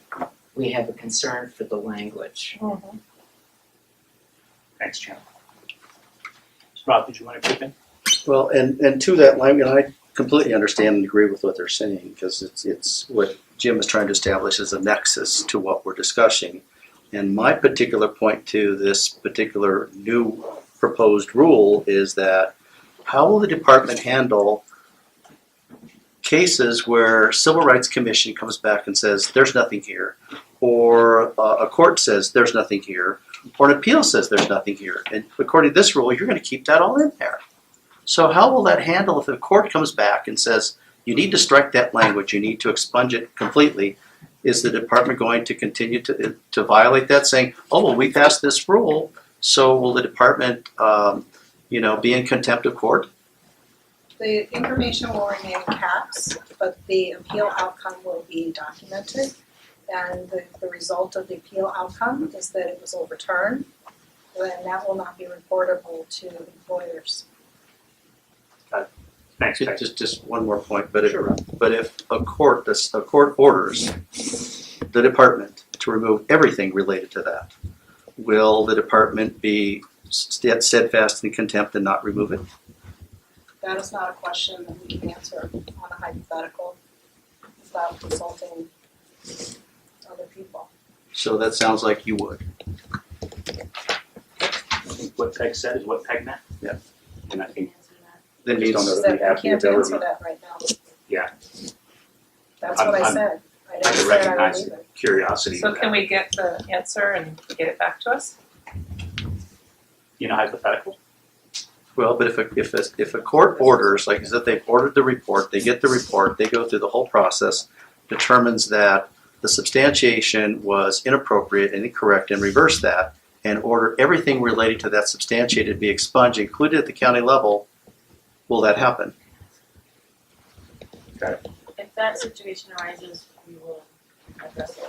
we have a concern for the language. Mm-hmm. Thanks, Jim. Rob, did you want to chip in? Well, and to that line, I completely understand and agree with what they're saying, because it's what Jim is trying to establish as a nexus to what we're discussing. And my particular point to this particular new proposed rule is that how will the department handle cases where Civil Rights Commission comes back and says there's nothing here, or a court says there's nothing here, or an appeal says there's nothing here? And according to this rule, you're going to keep that all in there. So how will that handle if the court comes back and says you need to strike that language, you need to expunge it completely? Is the department going to continue to violate that, saying, oh, well, we passed this rule, so will the department be in contempt of court? The information will remain in caps, but the appeal outcome will be documented. And the result of the appeal outcome is that it was overturned, and that will not be reportable to employers. Thanks, Peg. Just one more point, but if a court orders the department to remove everything related to that, will the department be steadfast in contempt and not remove it? That is not a question that we can answer on a hypothetical without consulting other people. So that sounds like you would. What Peg said is what Peg meant. Yeah. And I think Then just you don't know She that said, we I have the can't answer ability. that right now. Yeah. That's what I I'm- said. I I didn't can say I would recognize leave it. curiosity. So can we get the answer and get it back to us? Hypothetical? Well, but if a court orders, like as if they've ordered the report, they get the report, they go through the whole process, determines that the substantiation was inappropriate and incorrect, and reverse that, and order everything related to that substantiated to be expunged, included at the county level, will that happen? If that situation arises, we will address it.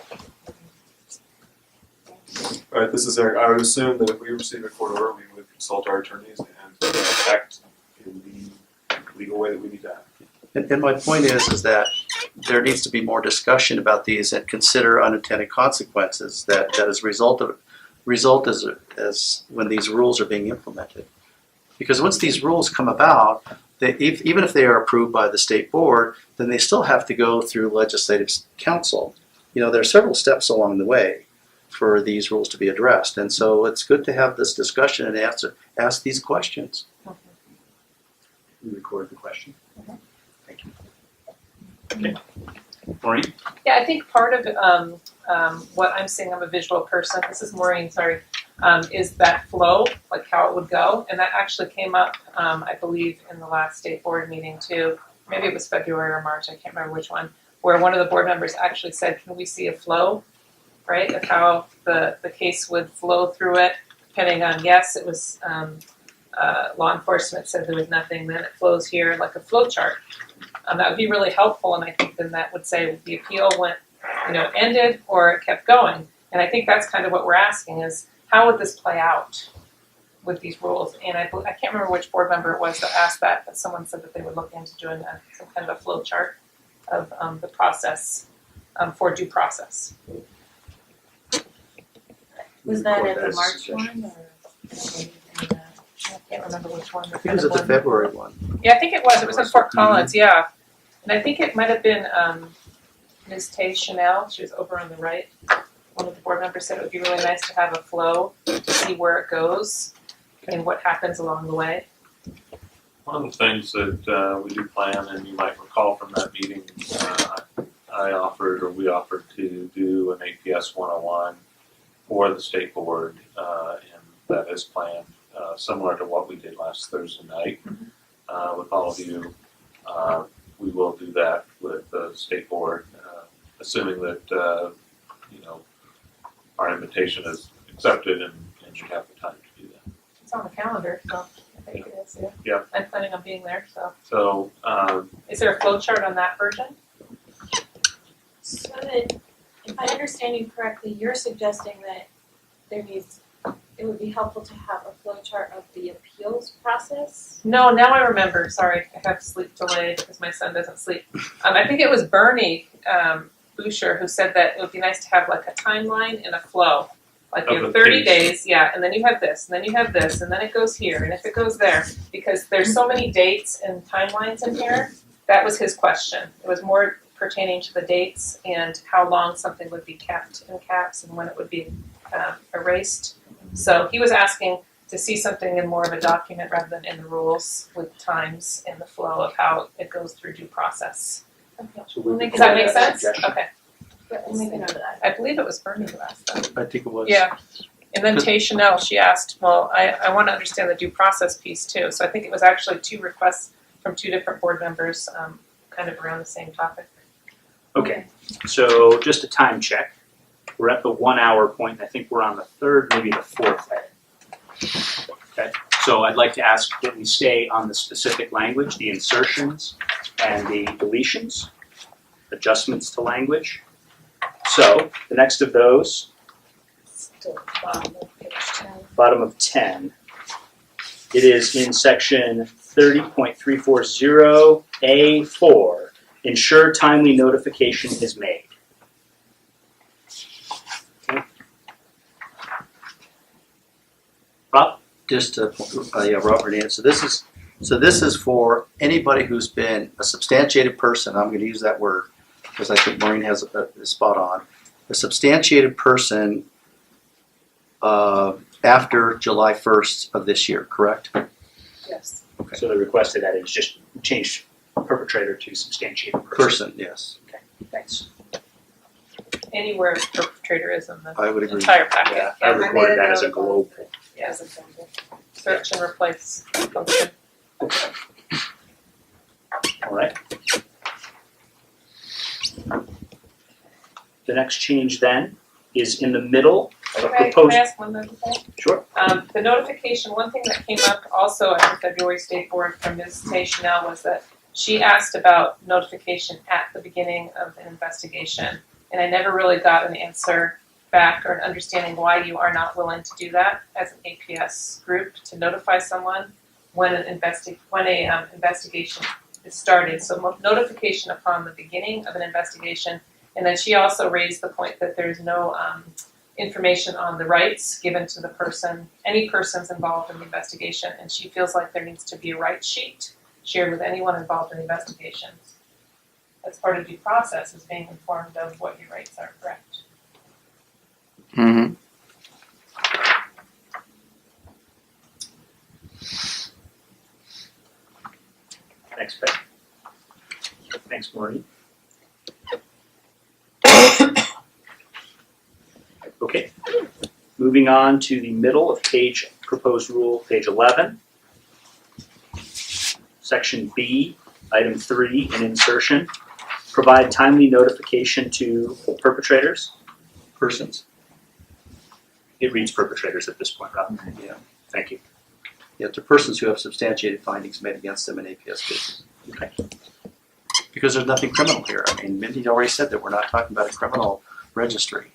All right, this is Eric. I would assume that if we receive a court order, we would consult our attorneys and act in the legal way that we need to act. And my point is that there needs to be more discussion about these and consider unintended consequences that as a result as when these rules are being implemented. Because once these rules come about, even if they are approved by the state board, then they still have to go through legislative council. There are several steps along the way for these rules to be addressed. And so it's good to have this discussion and ask these questions. We recorded the question. Mhm. Thank you. Okay. Maureen? Yeah, I think part of what I'm seeing, I'm a visual person, this is Maureen, sorry, is that flow, like how it would go. And that actually came up, I believe, in the last state board meeting too. Maybe it was February or March, I can't remember which one, where one of the board members actually said, can we see a flow, right, of how the case would flow through it, depending on, yes, it was law enforcement said there was nothing, then it flows here like a flow chart. That would be really helpful, and I think then that would say the appeal went, ended or it kept going. And I think that's kind of what we're asking is, how would this play out with these rules? And I can't remember which board member it was that asked that, but someone said that they would look into doing some kind of a flow chart of the process for due process. Was that Record at the as a March suggestion. one or? I can't remember which one. I think it was at the February one. Yeah, I think it was. It was in Fort Collins, yeah. And I think it might have been Ms. Tay Chanel. She was over on the right. One of the board members said it would be really nice to have a flow to see where it goes and what happens along the way. One of the things that we do plan, and you might recall from that meeting, we offered to do an APS 101 for the state board, and that is planned similar to what we did last Thursday night with all of you. We will do that with the state board, assuming that our invitation is accepted and you have the time to do that. It's on the calendar, so I think it is, yeah. Yeah. I'm planning on being there, so. So Is there a flow chart on that version? So that, if I understand you correctly, you're suggesting that it would be helpful to have a flow chart of the appeals process? No, now I remember. Sorry, I have sleep delay because my son doesn't sleep. I think it was Bernie Boucher who said that it would be nice to have like a timeline and a flow. Like you Of have the 30 case. days, yeah, and then you have this, and then you have this, and then it goes here, and if it goes there, because there's so many dates and timelines in here. That was his question. It was more pertaining to the dates and how long something would be kept in caps and when it would be erased. So he was asking, to see something in more of a document rather than in the rules with times and the flow of how it goes through due process. So we Does that make record sense? suggestion. Okay. We'll make a note of that. I believe it was Bernie who asked that. I think it was. Yeah. And then Tay Chanel, she asked, well, I want to understand the due process piece too. So I think it was actually 2 requests from 2 different board members, kind of around the same topic. Okay, so just a time check. We're at the 1 hour point, and I think we're on the 3rd, maybe the 4th edit. Okay, so I'd like to ask that we stay on the specific language, the insertions and the deletions, adjustments to language. So the next of those, Still at the bottom of page 10. bottom of 10, it is in section 30.340A4, ensure timely notification is made. Okay. Rob? Just to, Robert answer. So this is for anybody who's been a substantiated person. I'm going to use that word because I think Maureen has a spot on. A substantiated person after July 1st of this year, correct? Yes. Okay. So the requested edit is just change perpetrator to substantiated person. Person, yes. Okay, thanks. Anywhere perpetrator is in the I would agree. entire packet. Yeah, I made recorded a that as a note of global. Yeah. Search and replace function. All right. The next change then is in the middle of a Okay, can I proposed. ask one more thing? Sure. The notification, one thing that came up also at the February State Board from Ms. Tay Chanel was that she asked about notification at the beginning of an investigation. And I never really got an answer back or an understanding why you are not willing to do that as an APS group to notify someone when an investigation is started. So notification upon the beginning of an investigation. And then she also raised the point that there's no information on the rights given to the person, any persons involved in the investigation, and she feels like there needs to be a rights sheet shared with anyone involved in the investigations. That's part of due process, is being informed of what your rights are, correct? Mm-hmm. Thanks, Beck. Thanks, Maureen. Okay, moving on to the middle of proposed rule, page 11. Section B, item 3, an insertion. Provide timely notification to perpetrators. Persons. It reads perpetrators at this point, Rob. Yeah. Thank you. Yeah, to persons who have substantiated findings made against them in APS cases. Okay. Because there's nothing criminal here. I mean, Mindy already said that we're not talking about a criminal registry.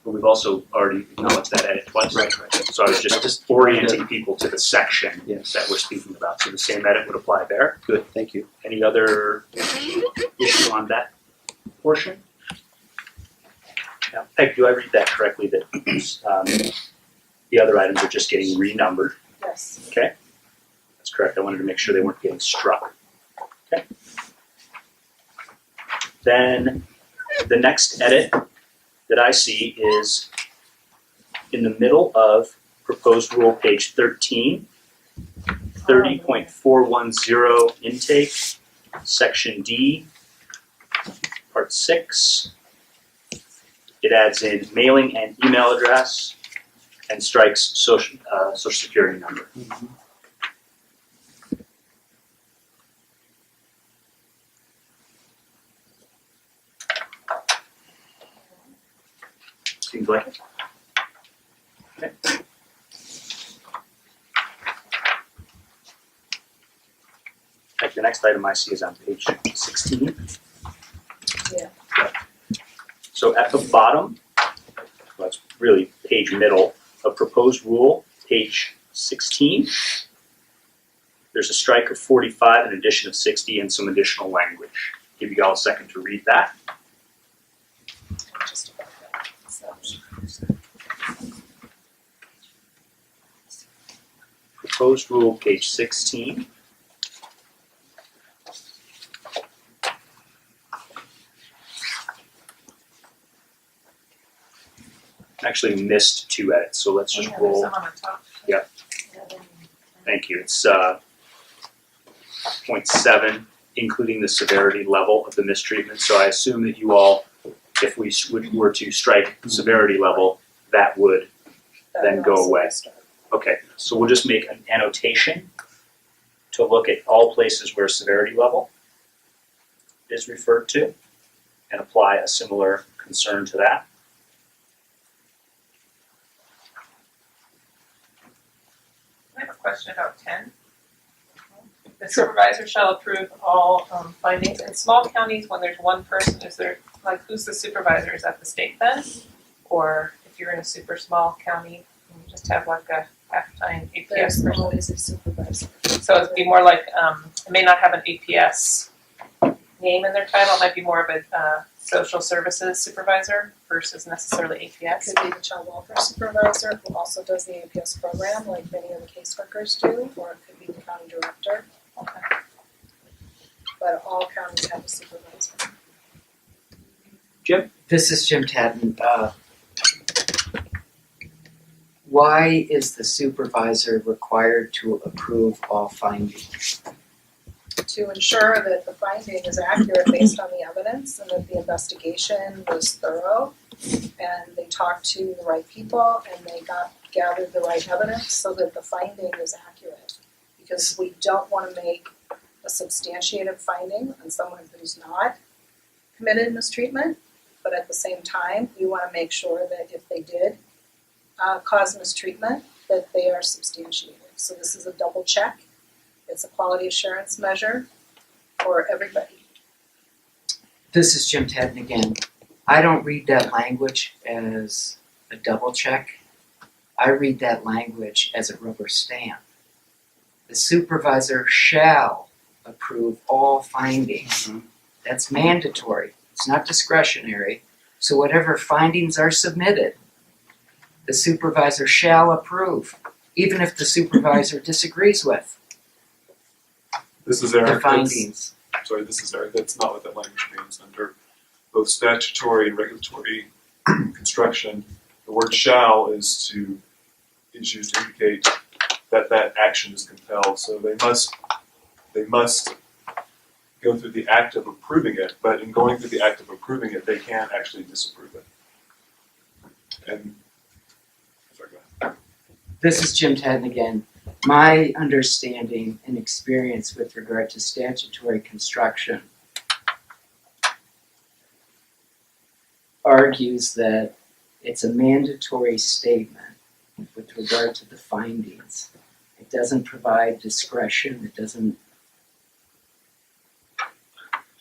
But we've also already acknowledged that edit twice. Right. So I was just orienting people to the section Yes. that we're speaking about. So the same edit would apply there. Good, thank you. Any other issue on that portion? Now, Peg, do I read that correctly, that the other items are just getting renumbered? Yes. Okay, that's correct. I wanted to make sure they weren't getting struck. Okay. Then the next edit that I see is in the middle of proposed rule, page 13, 30.410 intake, section D, part 6. It adds in mailing and email address and strikes social security number. Seems like it. Okay. The next item I see is on page 16. Yeah. So at the bottom, well, it's really page middle of proposed rule, page 16. There's a strike of 45, an addition of 60, and some additional language. Give you all a second to read that. Just about that. So, Proposed rule, page 16. Actually missed 2 edits, so let's just Yeah, there's roll. some on the top. Yeah, Thank you. It's point 7, including the severity level of the mistreatment. So I assume that you all, if we were to strike severity level, that would then go away. Okay, so we'll just make an annotation to look at all places where severity level is referred to and apply a similar concern to that. I have a question about 10. The supervisor shall approve all findings. In small counties, when there's one person, is there, like, who's the supervisor? Is that the state then? Or if you're in a super small county, you just have like a half-time APS There's person? always a supervisor. So it'd be more like, it may not have an APS name in their title, it might be more of a social services supervisor versus necessarily APS. It could be the child welfare supervisor who also does the APS program, like many of the caseworkers do, or it could be the county director. Okay. But all counties have a supervisor. This is Jim Tatton. Why is the supervisor required to approve all findings? To ensure that the finding is accurate based on the evidence and that the investigation was thorough and they talked to the right people and they gathered the right evidence so that the finding is accurate. Because we don't want to make a substantiated finding on someone who's not committed mistreatment, but at the same time, we want to make sure that if they did cause mistreatment, that they are substantiated. So this is a double check. It's a quality assurance measure for everybody. This is Jim Tatton again. I don't read that language as a double check. I read that language as a rubber stamp. The supervisor shall approve all findings. That's mandatory. It's not discretionary. So whatever findings are submitted, the supervisor shall approve, even if the supervisor disagrees with This is the Eric. findings. This is Eric. That's not what that language means. Under both statutory and regulatory construction, the word shall is used to indicate that that action is compelled. So they must go through the act of approving it, but in going through the act of approving it, they can actually disapprove it. And sorry, go ahead. This is Jim Tatton again. My understanding and experience with regard to statutory construction argues that it's a mandatory statement with regard to the findings. It doesn't provide discretion, it doesn't.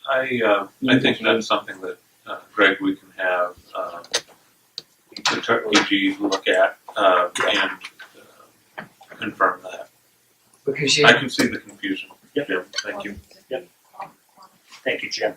I think that's something that, Greg, we can have EG look at and confirm that. Because you, I can see the confusion, Yep. Jim, thank you. Thank you, Jim.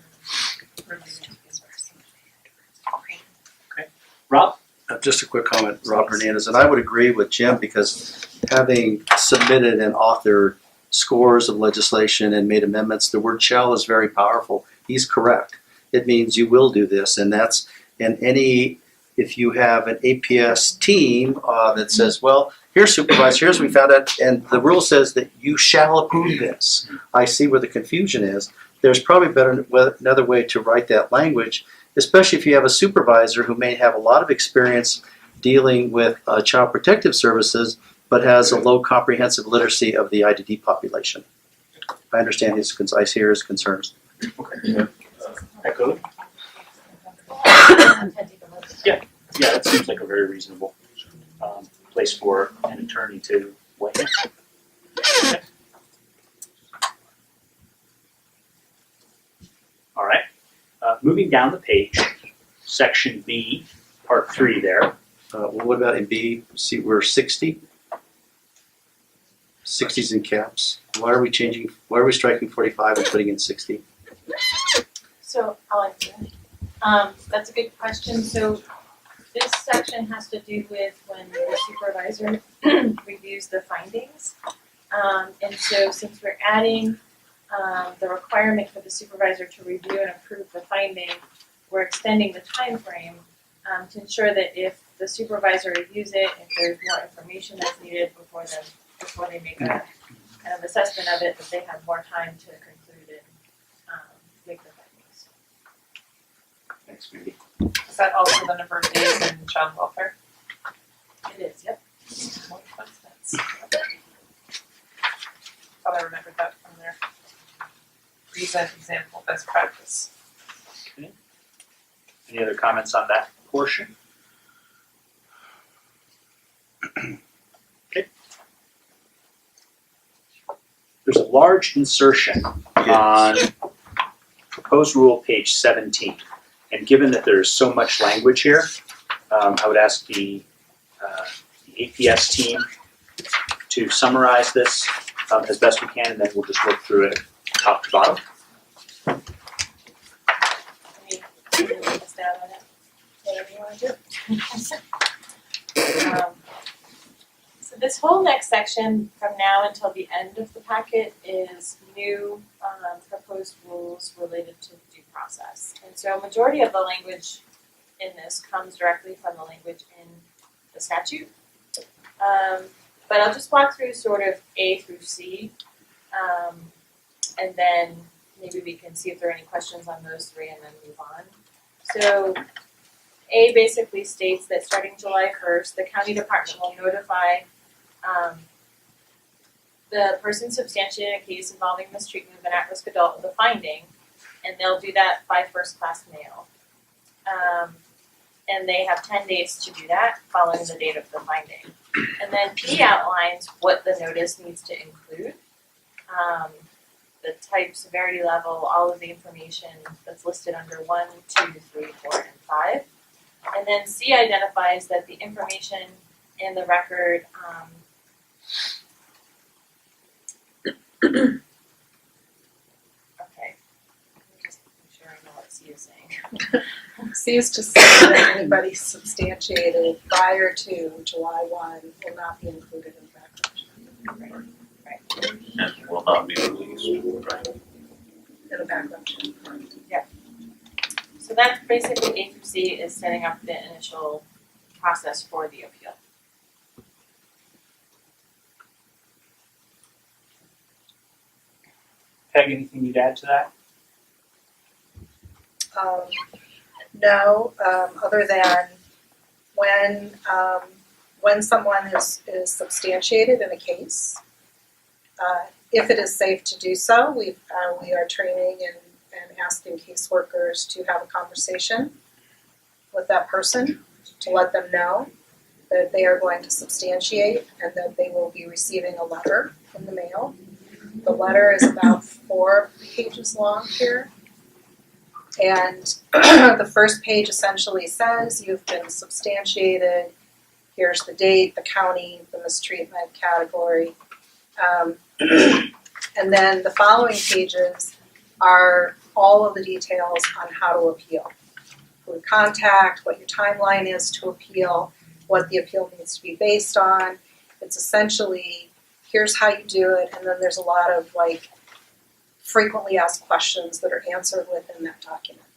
Rob? Just a quick comment, Rob Hernandez, and I would agree with Jim because having submitted and authored scores of legislation and made amendments, the word shall is very powerful. He's correct. It means you will do this, and that's, and any, if you have an APS team that says, well, here's supervisor, here's what we found out, and the rule says that you shall approve this. I see where the confusion is. There's probably another way to write that language, especially if you have a supervisor who may have a lot of experience dealing with child protective services, but has a low comprehensive literacy of the IDD population. I understand I hear his concerns. Okay. Echo? Yeah, that seems like a very reasonable place for an attorney to weigh in. Okay. All right. Moving down the page, section B, part 3 there. Well, what about in B? See, we're 60. 60's in caps. Why are we striking 45 and putting in 60? So I'll answer. That's a good question. So this section has to do with when the supervisor reviews the findings. And so since we're adding the requirement for the supervisor to review and approve the finding, we're extending the time frame to ensure that if the supervisor reviews it, if there's more information that's needed before they make a kind of assessment of it, that they have more time to conclude and make the findings. Next meeting. Is that also the number of days in child welfare? It is, yep. What coincidence. Thought I remembered that from their recent example best practice. Any other comments on that portion? Okay. There's a large insertion on proposed rule page 17. And given that there's so much language here, I would ask the APS team to summarize this as best we can, and then we'll just work through it top to bottom. Can you take us down on it? Whatever you want to do. So this whole next section from now until the end of the packet is new proposed rules related to due process. And so a majority of the language in this comes directly from the language in the statute. But I'll just walk through sort of A through C, and then maybe we can see if there are any questions on those three and then move on. So A basically states that starting July 1st, the county department will notify the person substantiating a case involving mistreatment of an at-risk adult of the finding, and they'll do that by first-class mail. And they have 10 days to do that following the date of the finding. And then B outlines what the notice needs to include. The type, severity level, all of the information that's listed under 1, 2, 3, 4, and 5. And then C identifies that the information in the record okay. Let me just make sure I know what C is saying. C is just saying that anybody substantiated prior to July 1 will not be included in the background check. And will not be released, right? In the background check. So that's basically A through C is setting up the initial process for the appeal. Peg, anything you'd add to that? No, other than when someone is substantiated in a case, if it is safe to do so, we are training and asking caseworkers to have a conversation with that person to let them know that they are going to substantiate and that they will be receiving a letter in the mail. The letter is about 4 pages long here. And the first page essentially says you've been substantiated, here's the date, the county, the mistreatment category. And then the following pages are all of the details on how to appeal. Who to contact, what your timeline is to appeal, what the appeal needs to be based on. It's essentially, here's how you do it, and then there's a lot of frequently asked questions that are answered within that document.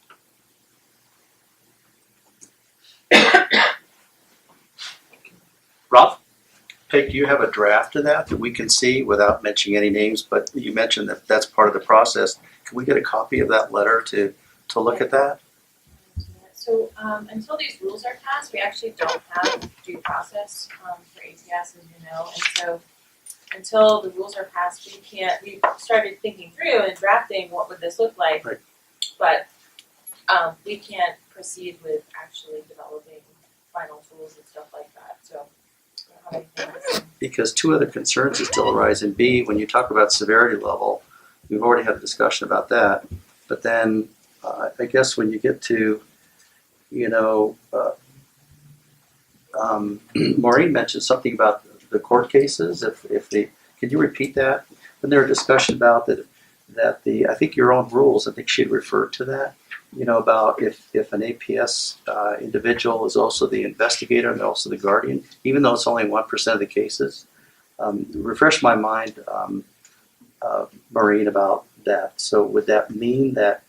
Rob? Peg, do you have a draft of that we can see without mentioning any names, but you mentioned that that's part of the process. Can we get a copy of that letter to look at that? So until these rules are passed, we actually don't have due process for APS, as you know, and so until the rules are passed, we started thinking through and drafting what would this look like, right. But we can't proceed with actually developing final tools and stuff like that, so I don't have anything else. Because 2 other concerns that still arise in B, when you talk about severity level, we've already had a discussion about that, but then I guess when you get to, Maureen mentioned something about the court cases. Can you repeat that? When there was a discussion about that I think your own rules, I think she'd referred to that, about if an APS individual is also the investigator and also the guardian, even though it's only 1% of the cases. Refresh my mind, Maureen, about that. So would that mean that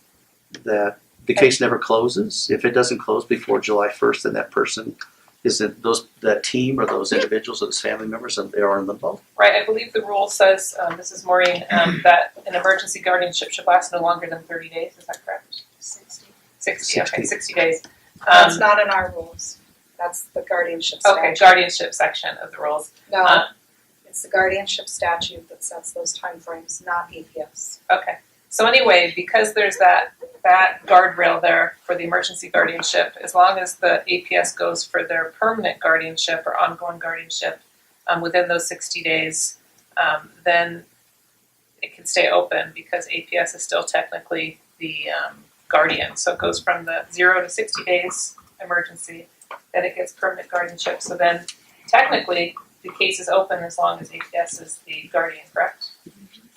the case never closes? If it doesn't close before July 1st, then that person is it that team or those individuals or those family members and they are in limbo? Right, I believe the rule says, Mrs. Maureen, that an emergency guardianship should last no longer than 30 days, is that correct? 60, okay, 60 days. That's not in our rules. That's the guardianship statute. Okay, guardianship section of the rules. No, it's the guardianship statute that sets those timeframes, not APS. Okay, so anyway, because there's that guardrail there for the emergency guardianship, as long as the APS goes for their permanent guardianship or ongoing guardianship within those 60 days, then it can stay open because APS is still technically the guardian. So it goes from the 0 to 60 days emergency, then it gets permanent guardianship. So then technically the case is open as long as APS is the guardian, correct?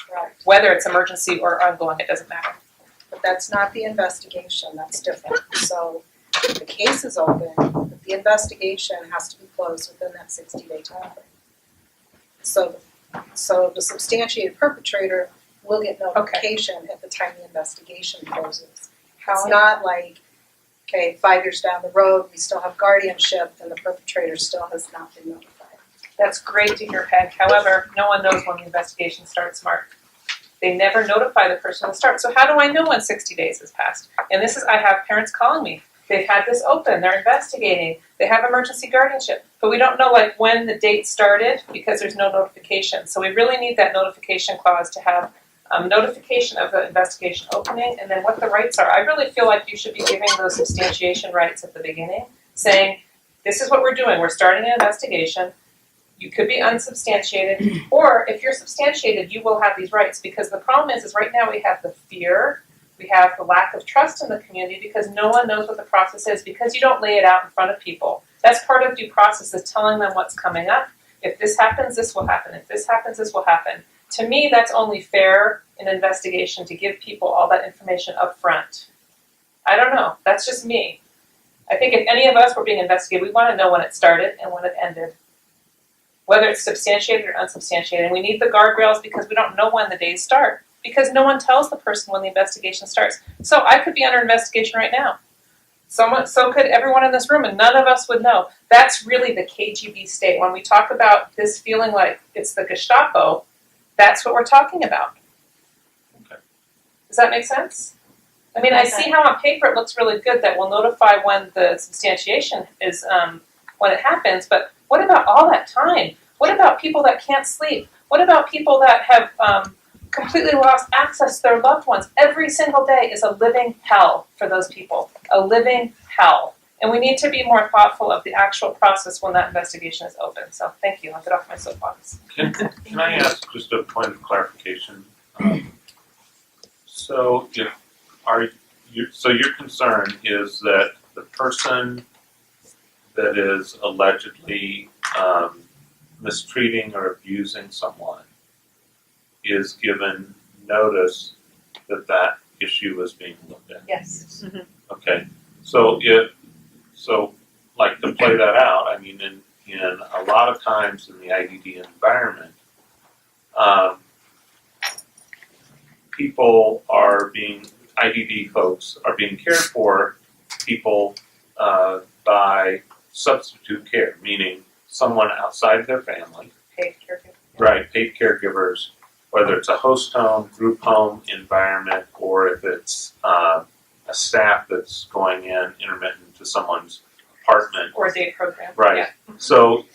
Correct. Whether it's emergency or ongoing, it doesn't matter. But that's not the investigation, that's different. So the case is open, but the investigation has to be closed within that 60-day timeframe. So the substantiated perpetrator will get notification at the time the investigation closes. It's not like, okay, 5 years down the road, we still have guardianship and the perpetrator still has not been notified. That's great to hear, Peg. However, no one knows when the investigation starts, Mark. They never notify the person at the start. So how do I know when 60 days has passed? And this is, I have parents calling me. They've had this open, they're investigating, they have emergency guardianship, but we don't know like when the date started because there's no notification. So we really need that notification clause to have notification of the investigation opening and then what the rights are. I really feel like you should be giving those substantiation rights at the beginning, saying, this is what we're doing, we're starting an investigation. You could be unsubstantiated, or if you're substantiated, you will have these rights. Because the problem is right now we have the fear, we have the lack of trust in the community because no one knows what the process is because you don't lay it out in front of people. That's part of due process, is telling them what's coming up. If this happens, this will happen. If this happens, this will happen. To me, that's only fair in an investigation to give people all that information up front. I don't know. That's just me. I think if any of us were being investigated, we want to know when it started and when it ended. Whether it's substantiated or unsubstantiated. And we need the guardrails because we don't know when the days start. Because no one tells the person when the investigation starts. So I could be under investigation right now. So could everyone in this room, and none of us would know. That's really the KGB state. When we talk about this feeling like it's the Gestapo, that's what we're talking about. Okay. Does that make sense? I mean, I see how on paper it looks really good that we'll notify when the substantiation is, when it happens, but what about all that time? What about people that can't sleep? What about people that have completely lost access to their loved ones? Every single day is a living hell for those people, a living hell. And we need to be more thoughtful of the actual process when that investigation is open. So thank you, I'll get off my soapbox. Can I ask just a point of clarification? So your concern is that the person that is allegedly mistreating or abusing someone is given notice that that issue is being looked at. Yes. Mm-hmm. Okay. So like to play that out, I mean, in a lot of times in the IDD environment, IDD folks are being cared for, people by substitute care, meaning someone outside their family. Paid caregiver. Right, paid caregivers, whether it's a host home, group home environment, or if it's a staff that's going in intermittent to someone's apartment. Or a day program. Right. Yeah. So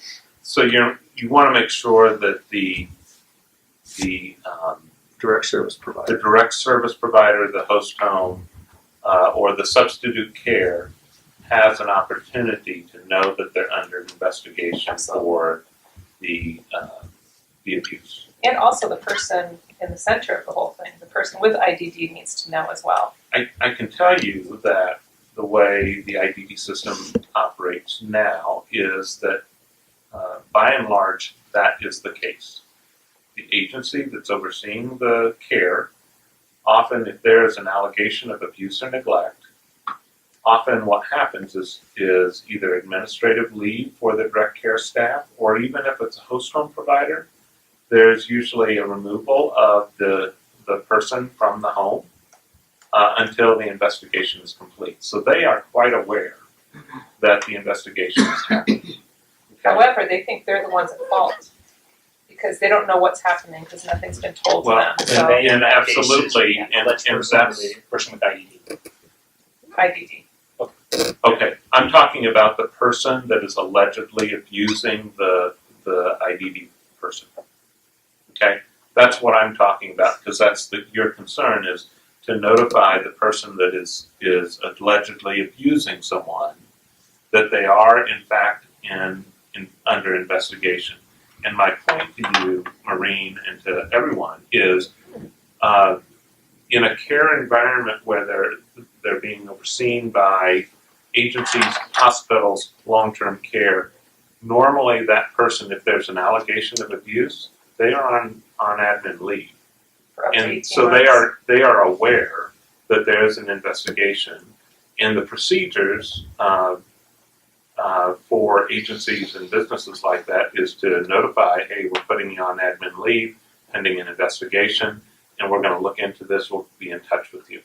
you want to make sure that the Direct service provider. the direct service provider, the host home, or the substitute care has an opportunity to know that they're under investigation for the abuse. And also the person in the center of the whole thing, the person with IDD needs to know as well. I can tell you that the way the IDD system operates now is that by and large that is the case. The agency that's overseeing the care, often if there is an allegation of abuse or neglect, often what happens is either administrative leave for the direct care staff, or even if it's a host home provider, there's usually a removal of the person from the home until the investigation is complete. So they are quite aware that the investigation is happening. However, they think they're the ones at fault because they don't know what's happening because nothing's been told to Well, them. So, they, in and that case, is absolutely, the alleged and person, that's, the person with IDD. IDD. okay, I'm talking about the person that is allegedly abusing the IDD person. Okay, that's what I'm talking about, because that's your concern is to notify the person that is allegedly abusing someone that they are in fact under investigation. And my point to you, Maureen, and to everyone is, in a care environment where they're being overseen by agencies, hospitals, long-term care, normally that person, if there's an allegation of abuse, they are on admin leave. For up to 18 And so months. they are aware that there is an investigation, and the procedures for agencies and businesses like that is to notify, hey, we're putting you on admin leave pending an investigation, and we're going to look into this. We'll be in touch with you.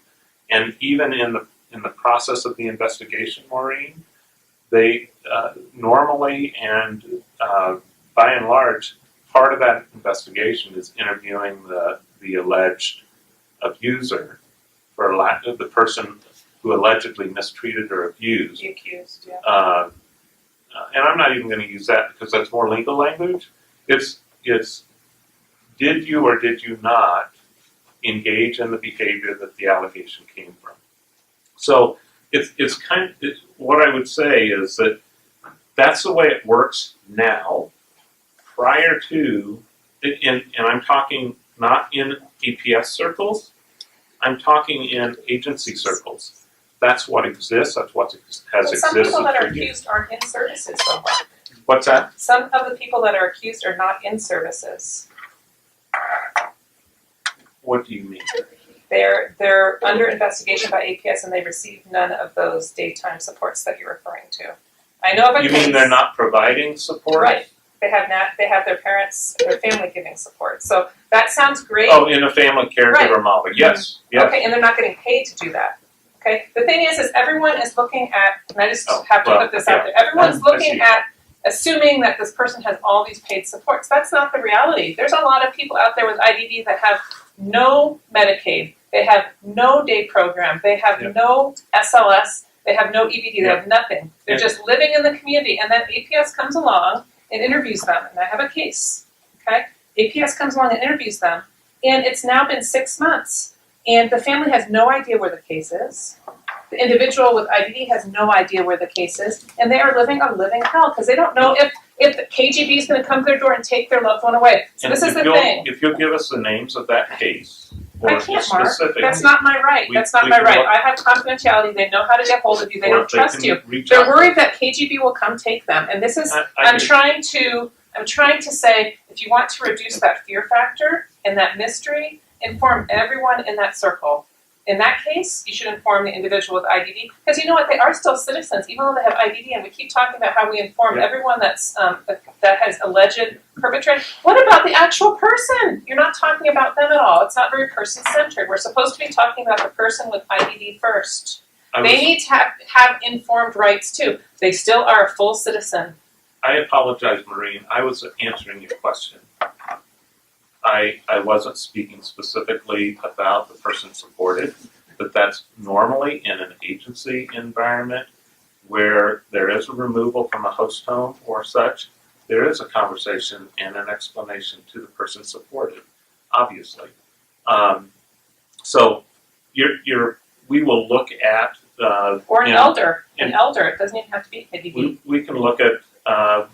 And even in the process of the investigation, Maureen, they normally and by and large, part of that investigation is interviewing the alleged abuser, for lack of the person who allegedly mistreated or abused. The accused, yeah. And I'm not even going to use that because that's more legal language. It's did you or did you not engage in the behavior that the allegation came from? So it's kind of what I would say is that that's the way it works now. Prior to, and I'm talking not in APS circles, I'm talking in agency circles. That's what exists. That's what has existed Some people that are for years. accused aren't in services though. What's that? Some of the people that are accused are not in services. What do you mean? They're under investigation by APS and they received none of those daytime supports that you're referring to. I know of a You case. mean they're not providing support? Right. They have their parents, their family giving support. So that sounds great. Oh, in a family caregiver Right. model. Yes. Yes. Okay, and they're not getting paid to do that. Okay. The thing is everyone is looking at, and I just have to put this out there. Everyone's I looking see. at assuming that this person has all these paid supports. That's not the reality. There's a lot of people out there with IDD that have no Medicaid. They have no day program. They have Yeah. no SLS. They have no EBD. They Yeah. have nothing. They're Yeah. just living in the community. And then APS comes along and interviews them. And I have a case. Okay? APS comes along and interviews them. And it's now been 6 months. And the family has no idea where the case is. The individual with IDD has no idea where the case is. And they are living a living hell because they don't know if the KGB is going to come to their door and take their loved one away. So And this is the if thing. you'll give us the names of that case, or I can't, Mark. specific, That's not my right. That's not we my can right. look- I have confidentiality. They know how to get hold of you. They or don't trust you. reach They're out. worried that KGB will come take them. And this is, I I'm agree. trying to say, if you want to reduce that fear factor and that mystery, inform everyone in that circle. In that case, you should inform the individual with IDD, because you know what, they are still citizens, even though they have IDD, and we keep talking about how we inform Yeah. everyone that has alleged perpetrator. What about the actual person? You're not talking about them at all. It's not very person-centered. We're supposed to be talking about the person with IDD first. I They was- need to have informed rights too. They still are a full citizen. I apologize, Maureen. I was answering your question. I wasn't speaking specifically about the person supported, but that's normally in an agency environment where there is a removal from a host home or such. There is a conversation and an explanation to the person supported, obviously. So we will look at Or an and elder. An and- elder. It doesn't even have to be KDB. we can look at the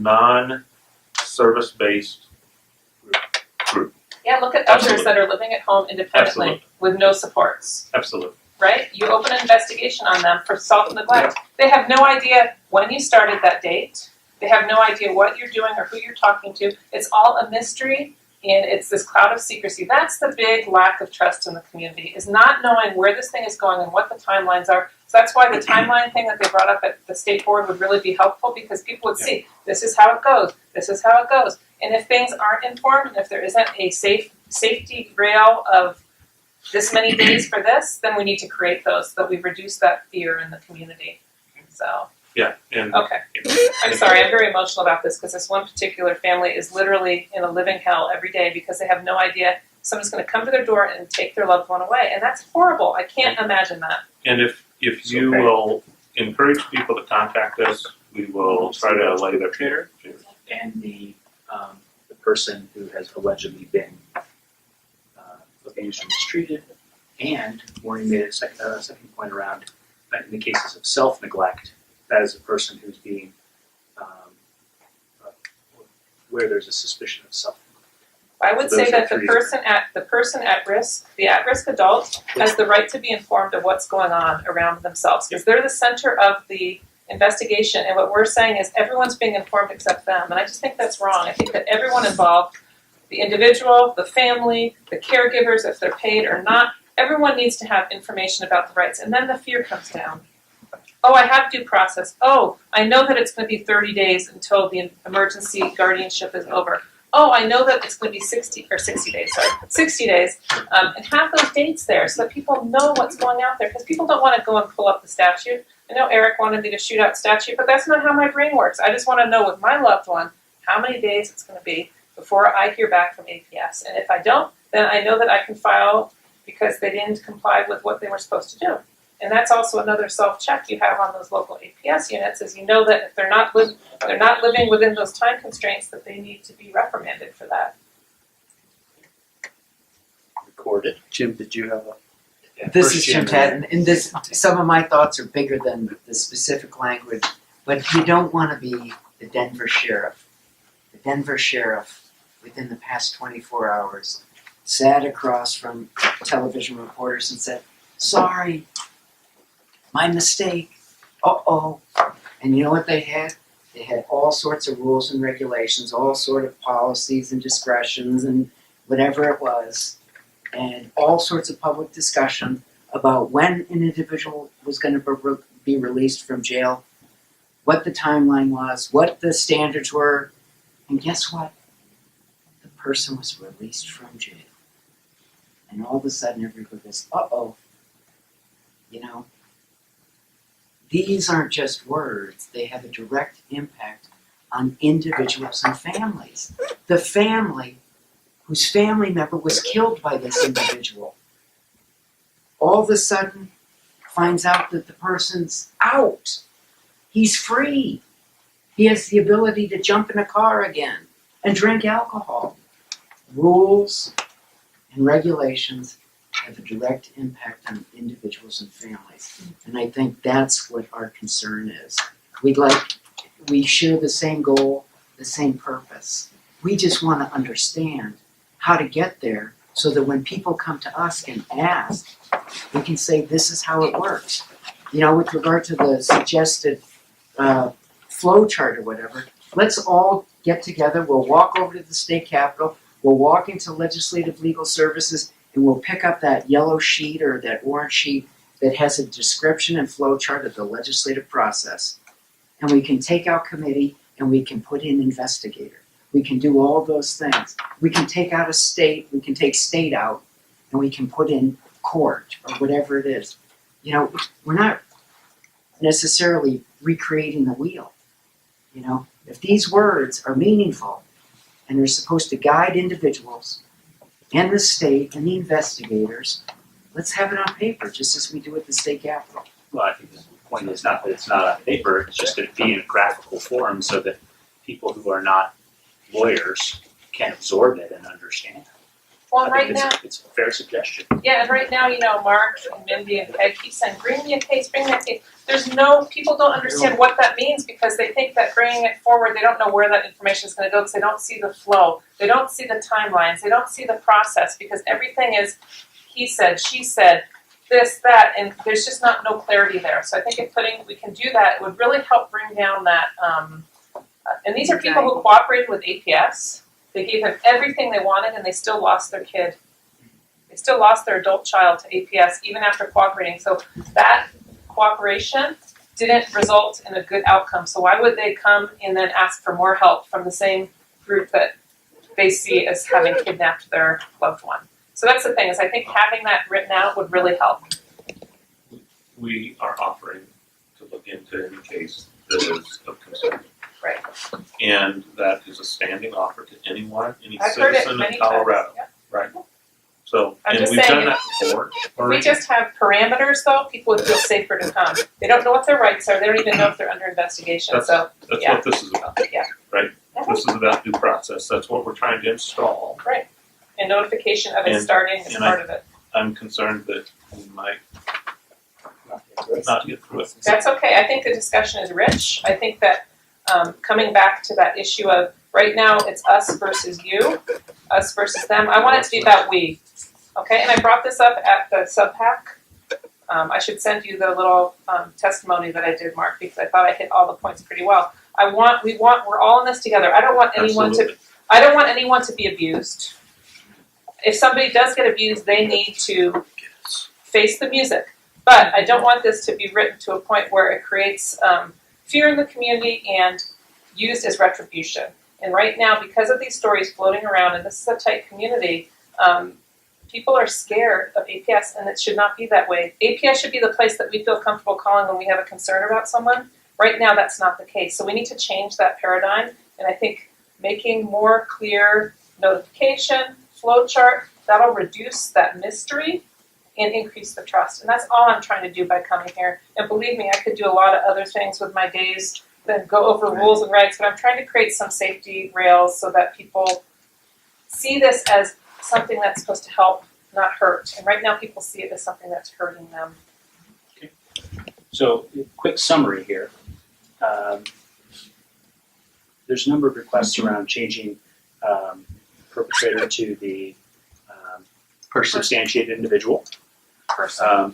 non-service-based group. Yeah, look at elders Absolutely. that are living at home independently Absolutely. with no supports, Absolutely. right? You open an investigation on them for self-neglect. They have no idea when you started that date. They have no idea what you're doing or who you're talking to. It's all a mystery, and it's this cloud of secrecy. That's the big lack of trust in the community, is not knowing where this thing is going and what the timelines are. So that's why the timeline thing that they brought up at the state board would really be helpful, because people would see, this is how it goes, this is how it goes. And if things aren't informed, and if there isn't a safety rail of this many days for this, then we need to create those so that we reduce that fear in the community. So Yeah, and Okay. I'm sorry, I'm very emotional about this because this one particular family is literally in a living hell every day because they have no idea someone's going to come to their door and take their loved one away. And that's horrible. I can't imagine that. And if you will encourage people to contact us, we will try to allay their fear. And the person who has allegedly been abused or mistreated, and Maureen made a second point around in the cases of self-neglect, that is a person who's being where there's a suspicion of self. I would Those say that are the three person at risk, the at-risk adult, has the right to be informed of what's going on around themselves because they're the center of the investigation. And what we're saying is everyone's being informed except them. And I just think that's wrong. I think that everyone involved, the individual, the family, the caregivers, if they're paid or not, everyone needs to have information about the rights. And then the fear comes down. Oh, I have due process. Oh, I know that it's going to be 30 days until the emergency guardianship is over. Oh, I know that it's going to be 60 days, and have those dates there so that people know what's going out there because people don't want to go and pull up the statute. I know Eric wanted me to shoot out statute, but that's not how my brain works. I just want to know with my loved one how many days it's going to be before I hear back from APS. And if I don't, then I know that I can file because they didn't comply with what they were supposed to do. And that's also another self-check you have on those local APS units is you know that if they're not living within those time constraints that they need to be reprimanded for that. Recorded. Jim, did you have a? This is Jim Ted, and this, some of my thoughts are bigger than the specific language, but you don't want to be the Denver sheriff. The Denver sheriff, within the past 24 hours, sat across from television reporters and said, "Sorry, my mistake, uh-oh." And you know what they had? They had all sorts of rules and regulations, all sort of policies and discretions and whatever it was, and all sorts of public discussion about when an individual was going to be released from jail, what the timeline was, what the standards were, and guess what? The person was released from jail. And all of a sudden everybody goes, uh-oh, you know, these aren't just words, they have a direct impact on individuals and families. The family whose family member was killed by this individual all of a sudden finds out that the person's out. He's free. He has the ability to jump in a car again and drink alcohol. Rules and regulations have a direct impact on individuals and families. And I think that's what our concern is. We share the same goal, the same purpose. We just want to understand how to get there so that when people come to us and ask, we can say this is how it works. You know, with regard to the suggested flow chart or whatever, let's all get together, we'll walk over to the state capitol, we'll walk into legislative legal services, and we'll pick up that yellow sheet or that orange sheet that has a description and flow chart of the legislative process. And we can take out committee and we can put in investigator. We can do all those things. We can take out a state, we can take state out, and we can put in court or whatever it is. You know, we're not necessarily recreating the wheel. You know, if these words are meaningful and they're supposed to guide individuals and the state and the investigators, let's have it on paper, just as we do at the state capitol. Well, I think the point is not that it's not on paper, it's just that it be in a graphical form so that people who are not lawyers can absorb it and understand. Well, I right think now, it's a fair suggestion. yeah, and right now, you know, Mark and Mindy and Peg keep saying, bring me a case, bring me a case. People don't understand what that means because they think that bringing it forward, they don't know where that information is going to go because they don't see the flow. They don't see the timelines. They don't see the process because everything is he said, she said, this, that, and there's just no clarity there. So I think we can do that, it would really help bring down that, and these are people who cooperated with APS. They gave them everything they wanted and they still lost their kid. They still lost their adult child to APS even after cooperating. So that cooperation didn't result in a good outcome. So why would they come and then ask for more help from the same group that they see as having kidnapped their loved one? So that's the thing, is I think having that written out would really help. we are offering to look into any case that is of concern. Right. And that is a standing offer to anyone, any I've heard it citizen many of Colorado. times, Right. So, I'm and just we've saying done that before. If we just have parameters though, people would feel safer to come. They don't know what their rights are, they don't even know if they're under investigation, That's so, That's yeah. what this is about. Yeah. Right? This is about due process. That's what we're trying to install. and notification of it And- starting is and part of it. I'm concerned that we might not get through it. That's okay, I think the discussion is rich, I think that, coming back to that issue of, right now, it's us versus you, us versus them, I want it to be about we. Okay, and I brought this up at the sub-pack. I should send you the little testimony that I did, Mark, because I thought I hit all the points pretty well. We're all in this together. I don't want anyone to be abused. If somebody does get abused, they need to face the music. But I don't want this to be written to a point where it creates fear in the community and used as retribution. And right now, because of these stories floating around, and this is a tight community, people are scared of APS, and it should not be that way. APS should be the place that we feel comfortable calling when we have a concern about someone. Right now, that's not the case. So we need to change that paradigm, and I think making more clear notification, flow chart, that'll reduce that mystery and increase the trust. And that's all I'm trying to do by coming here. And believe me, I could do a lot of other things with my days than go over rules and rights, but I'm trying to create some safety rails so that people see this as something that's supposed to help, not hurt. And right now people see it as something that's hurting them. So, quick summary here. There's a number of requests around changing perpetrator to the substantiated individual.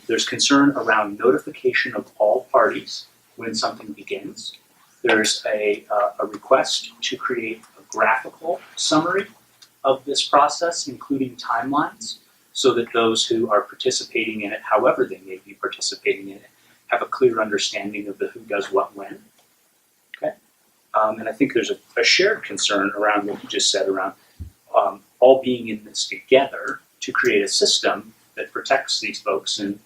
There's concern around notification of all parties when something begins. There's a request to create a graphical summary of this process, including timelines, so that those who are participating in it, however they may be participating in it, have a clear understanding of the who does what when. Okay, and I think there's a shared concern around what you just said around all being in this together to create a system that protects these folks and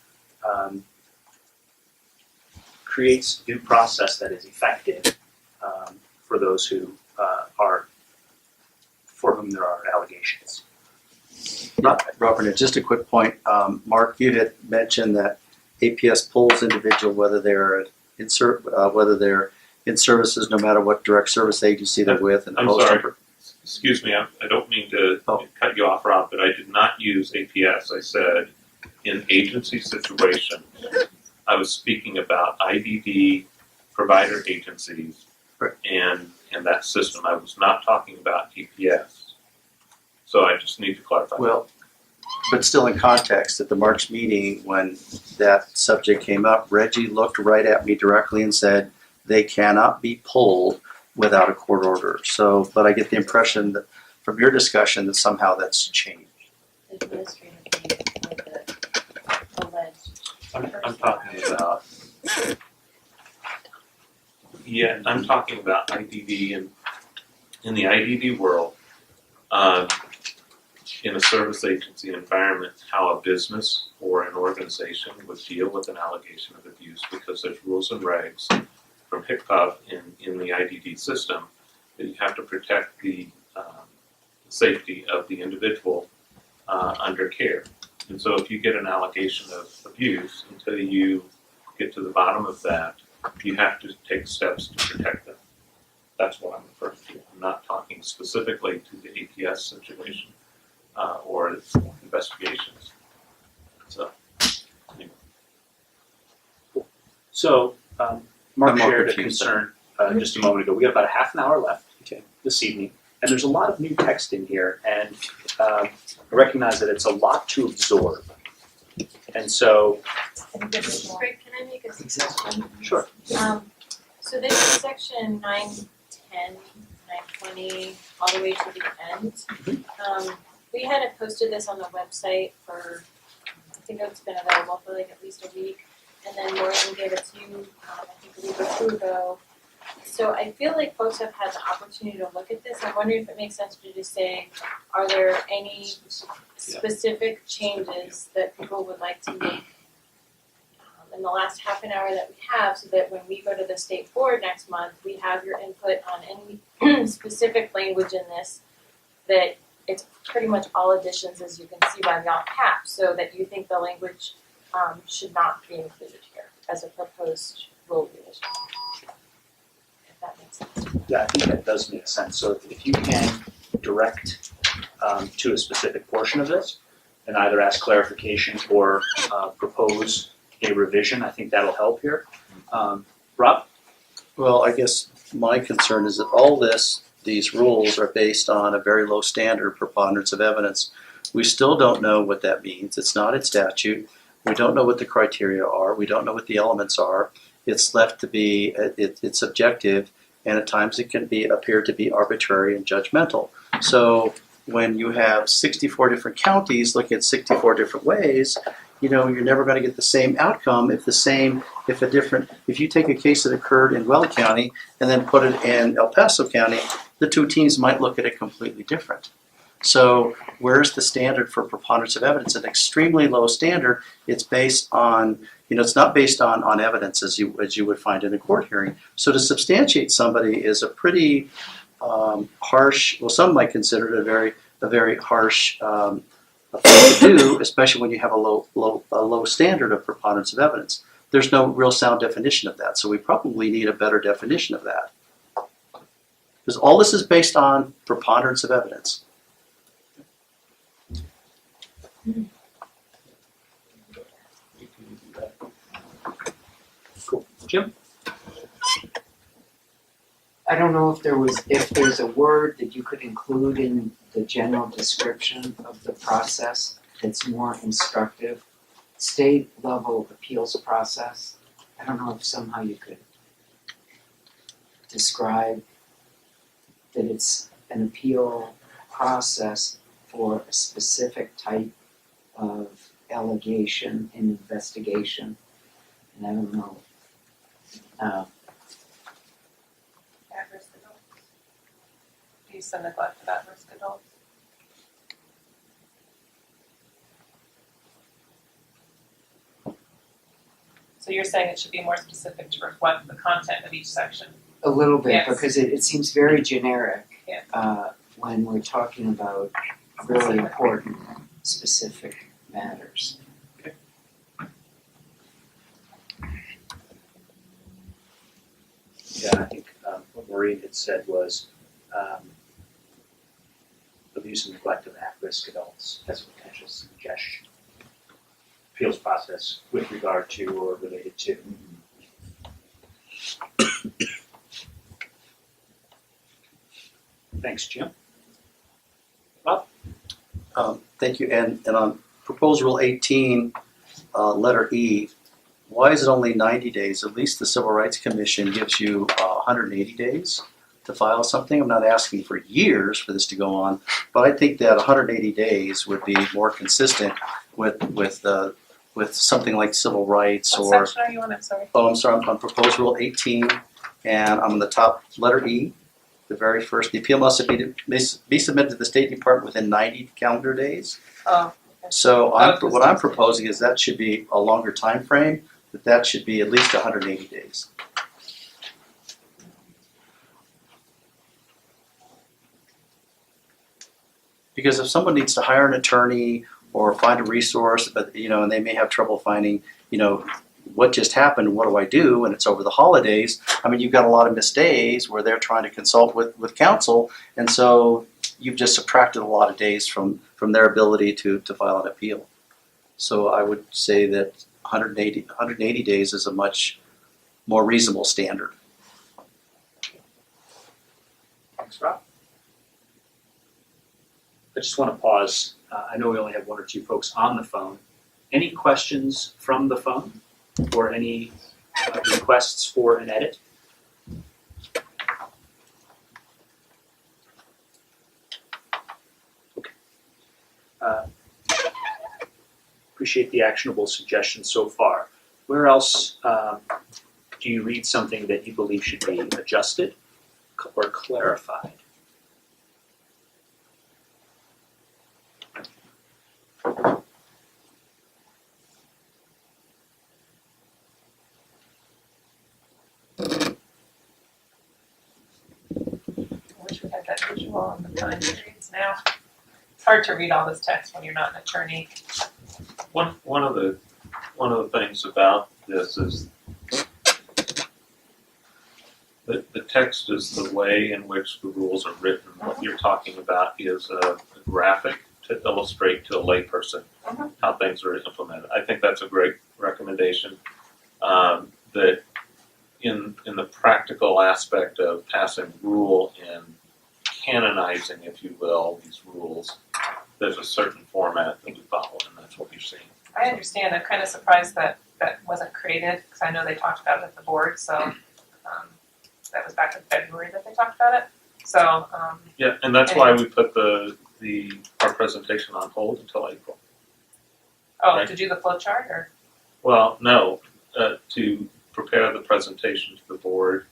creates due process that is effective for those who are, for whom there are allegations. Robert, just a quick point. Mark, you had mentioned that APS pulls individual whether they're in services, no matter what direct service agency they're with. And I'm post sorry. Excuse me, I don't mean to cut you off, Rob, but I did not use APS. I said in agency situation, I was speaking about IDD provider agencies and that system. I was not talking about APS. So I just need to clarify. Well, but still in context, at the March meeting, when that subject came up, Reggie looked right at me directly and said, they cannot be pulled without a court order. So, but I get the impression that from your discussion that somehow that's changed. Administratively, with the alleged. I'm talking about, I'm talking about IDD and in the IDD world, in a service agency environment, how a business or an organization would deal with an allegation of abuse, because there's rules and regs from HICPA in the IDD system that you have to protect the safety of the individual under care. And so if you get an allegation of abuse, until you get to the bottom of that, you have to take steps to protect them. That's what I'm referring to. I'm not talking specifically to the APS situation or its investigations. So, anyway. So, Mark I'm more shared a confused concern just a moment ago. We got about a half an hour left this evening, and there's a lot of new text in here, and I recognize that it's a lot to absorb. And so, Greg, can I make a suggestion? sure. So this is section 910, 920, all the way to the end. We had posted this on the website for, I think it's been available for like at least a week. And then Maureen gave it to you, I think a week or two ago. So I feel like folks have had the opportunity to look at this. I'm wondering if it makes sense to just say, are there any specific changes that people would like to make in the last half an hour that we have, so that when we go to the state board next month, we have your input on any specific language in this, that it's pretty much all additions, as you can see by the all-caps, so that you think the language should not be included here as a proposed rule revision. If that makes sense. Yeah, I think that does make sense. So if you can direct to a specific portion of this and either ask clarification or propose a revision, I think that'll help here. Rob? Well, I guess my concern is that all these rules are based on a very low standard preponderance of evidence. We still don't know what that means. It's not in statute. We don't know what the criteria are. We don't know what the elements are. It's left to be, it's subjective, and at times it can appear to be arbitrary and judgmental. So when you have 64 different counties looking at 64 different ways, you're never going to get the same outcome if you take a case that occurred in Weld County and then put it in El Paso County, the two teams might look at it completely different. So where's the standard for preponderance of evidence? An extremely low standard. It's based on, it's not based on evidence as you would find in a court hearing. So to substantiate somebody is a pretty harsh, well, some might consider it a very harsh thing to do, especially when you have a low standard of preponderance of evidence. There's no real sound definition of that, so we probably need a better definition of that. Because all this is based on preponderance of evidence. Cool. Jim? I don't know if there's a word that you could include in the general description of the process that's more instructive. State level appeals process. I don't know if somehow you could describe that it's an appeal process for a specific type of allegation and investigation. And I don't know. At-risk adults. Abuse and neglect of at-risk adults. So you're saying it should be more specific to reflect the content of each section? A little bit, Yes. because it seems very generic Yeah. when we're talking about really important specific matters. Yeah, I think what Maureen had said was abuse and neglect of at-risk adults as a potential suggestion. Appeals process with regard to or related to. Thanks, Jim. Bob? Thank you. And on proposed rule 18, letter E, why is it only 90 days? At least the Civil Rights Commission gives you 180 days to file something. I'm not asking for years for this to go on, but I think that 180 days would be more consistent with something like civil rights What or. section are you on? I'm sorry. Oh, I'm sorry. I'm on proposed rule 18, and I'm on the top letter E. The very first, the appeal must be submitted to the State Department within 90 calendar days. Oh. So what I'm proposing is that should be a longer time frame, that should be at least 180 days. Because if someone needs to hire an attorney or find a resource, but and they may have trouble finding, what just happened, what do I do? And it's over the holidays. I mean, you've got a lot of missed days where they're trying to consult with counsel, and so you've just subtracted a lot of days from their ability to file an appeal. So I would say that 180 days is a much more reasonable standard. Thanks, Rob. I just want to pause. I know we only have one or two folks on the phone. Any questions from the phone or any requests for an edit? Okay. Appreciate the actionable suggestions so far. Where else do you read something that you believe should be adjusted or clarified? have that visual on the time periods now. It's hard to read all this text when you're not an attorney. One of the things about this is the text is the way in which the rules are written. What you're talking about is a graphic to illustrate to a layperson how things are implemented. I think that's a great recommendation. That in the practical aspect of passing rule and canonizing, if you will, these rules, there's a certain format that we follow, and that's what you're seeing. I understand. I'm kind of surprised that that wasn't created because I know they talked about it at the board. So that was back in February that they talked about it. So Yeah, and that's why we put our presentation on hold until April. to do the flow chart or Well, no, to prepare the presentation to the board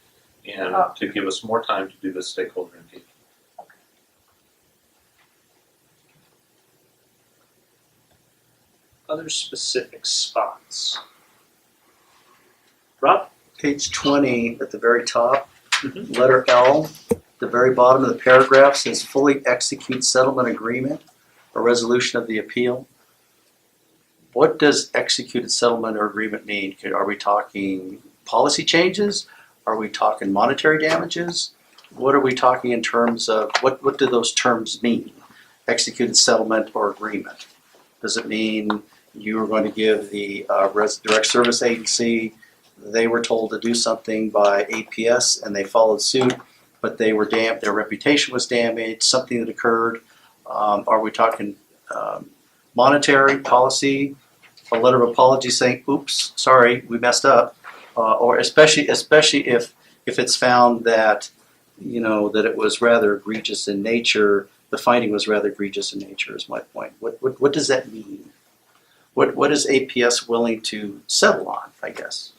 and to give us more time to do the stakeholder engagement. Other specific spots. Rob? Page 20 at the very top, Mhm. letter L, the very bottom of the paragraph says fully execute settlement agreement or resolution of the appeal. What does executed settlement or agreement mean? Are we talking policy changes? Are we talking monetary damages? What are we talking in terms of, what do those terms mean? Executed settlement or agreement? Does it mean you are going to give the direct service agency, they were told to do something by APS and they followed suit, but they were their reputation was damaged, something that occurred? Are we talking monetary policy, a letter of apology saying, oops, sorry, we messed up? Or especially if it's found that, that it was rather egregious in nature, the finding was rather egregious in nature is my point. What does that mean? What is APS willing to settle on, I guess?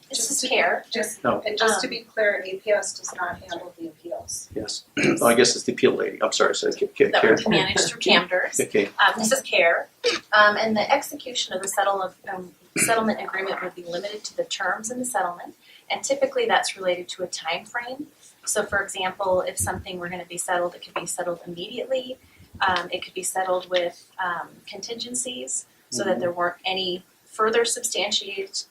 This is CARE. And just to be clear, APS does not handle the appeals. Yes. I guess it's the appeal lady. I'm sorry. So, That would be managed through CAMDRS. Okay. This is CARE. And the execution of the settlement agreement would be limited to the terms in the settlement. And typically that's related to a time frame. So for example, if something were going to be settled, it could be settled immediately. It could be settled with contingencies so that there weren't any further substantiations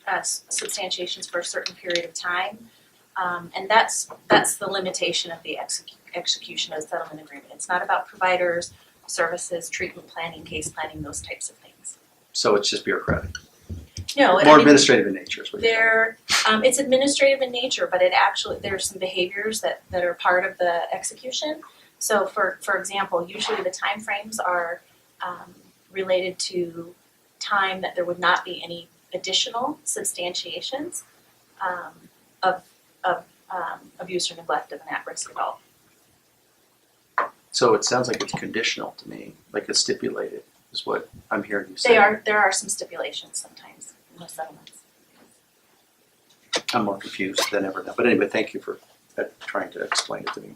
for a certain period of time. And that's the limitation of the execution of the settlement agreement. It's not about providers, services, treatment planning, case planning, those types of things. So it's just bureaucratic. No, More administrative in nature is what you're saying. it's administrative in nature, but there's some behaviors that are part of the execution. So for example, usually the time frames are related to time that there would not be any additional substantiations of abuse or neglect of an at-risk adult. So it sounds like it's conditional to me, like it's stipulated, is what I'm hearing you say. There are some stipulations sometimes in the settlements. I'm more confused than ever now. But anyway, thank you for trying to explain it to me.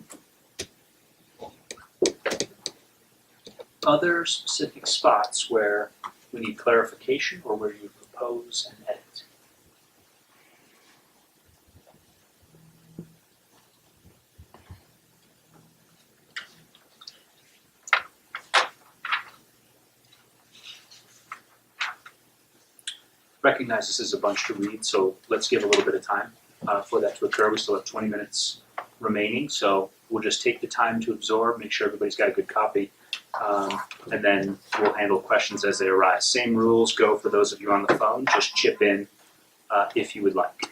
Other specific spots where we need clarification or where you propose an edit. Recognize this is a bunch to read, so let's give a little bit of time for that to occur. We still have 20 minutes remaining, so we'll just take the time to absorb, make sure everybody's got a good copy, and then we'll handle questions as they arise. Same rules go for those of you on the phone. Just chip in if you would like.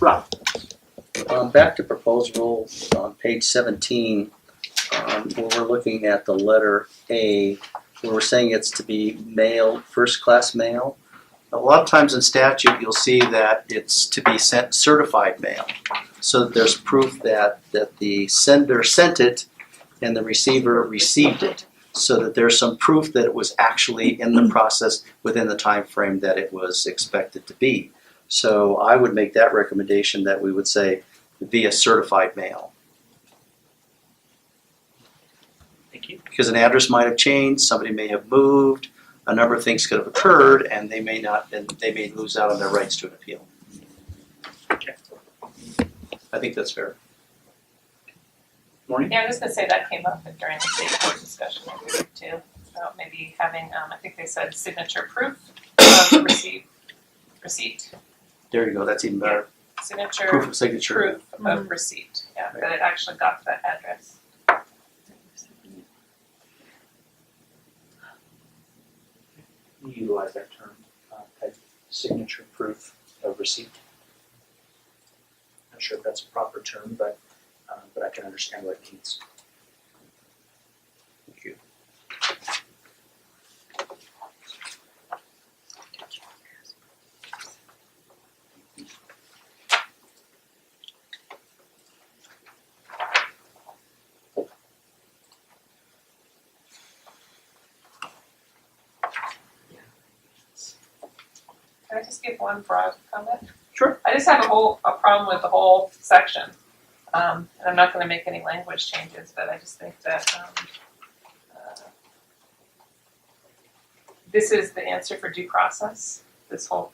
Rob. Back to proposed rule on page 17, where we're looking at the letter A, where we're saying it's to be mail, first class mail. A lot of times in statute, you'll see that it's to be sent certified mail. So that there's proof that the sender sent it and the receiver received it. So that there's some proof that it was actually in the process within the time frame that it was expected to be. So I would make that recommendation that we would say via certified mail. Thank Thank you. Because an address might have changed, somebody may have moved, a number of things could have occurred, and they may not, and they may lose out on their rights to an appeal. Okay. I think that's fair. Maureen? Yeah, I'm just gonna say that came up during the state board discussion too, about maybe having, I think they said signature proof of receipt, There you go, that's even better. signature Proof of signature. proof of receipt, yeah, that it actually got to that address. You utilize that term, type signature proof of receipt. Not sure if that's a proper term, but I can understand what it means. Thank you. Can I just give one broad comment? Sure. I just have a problem with the whole section. And I'm not gonna make any language changes, but I just think that, this is the answer for due process, this whole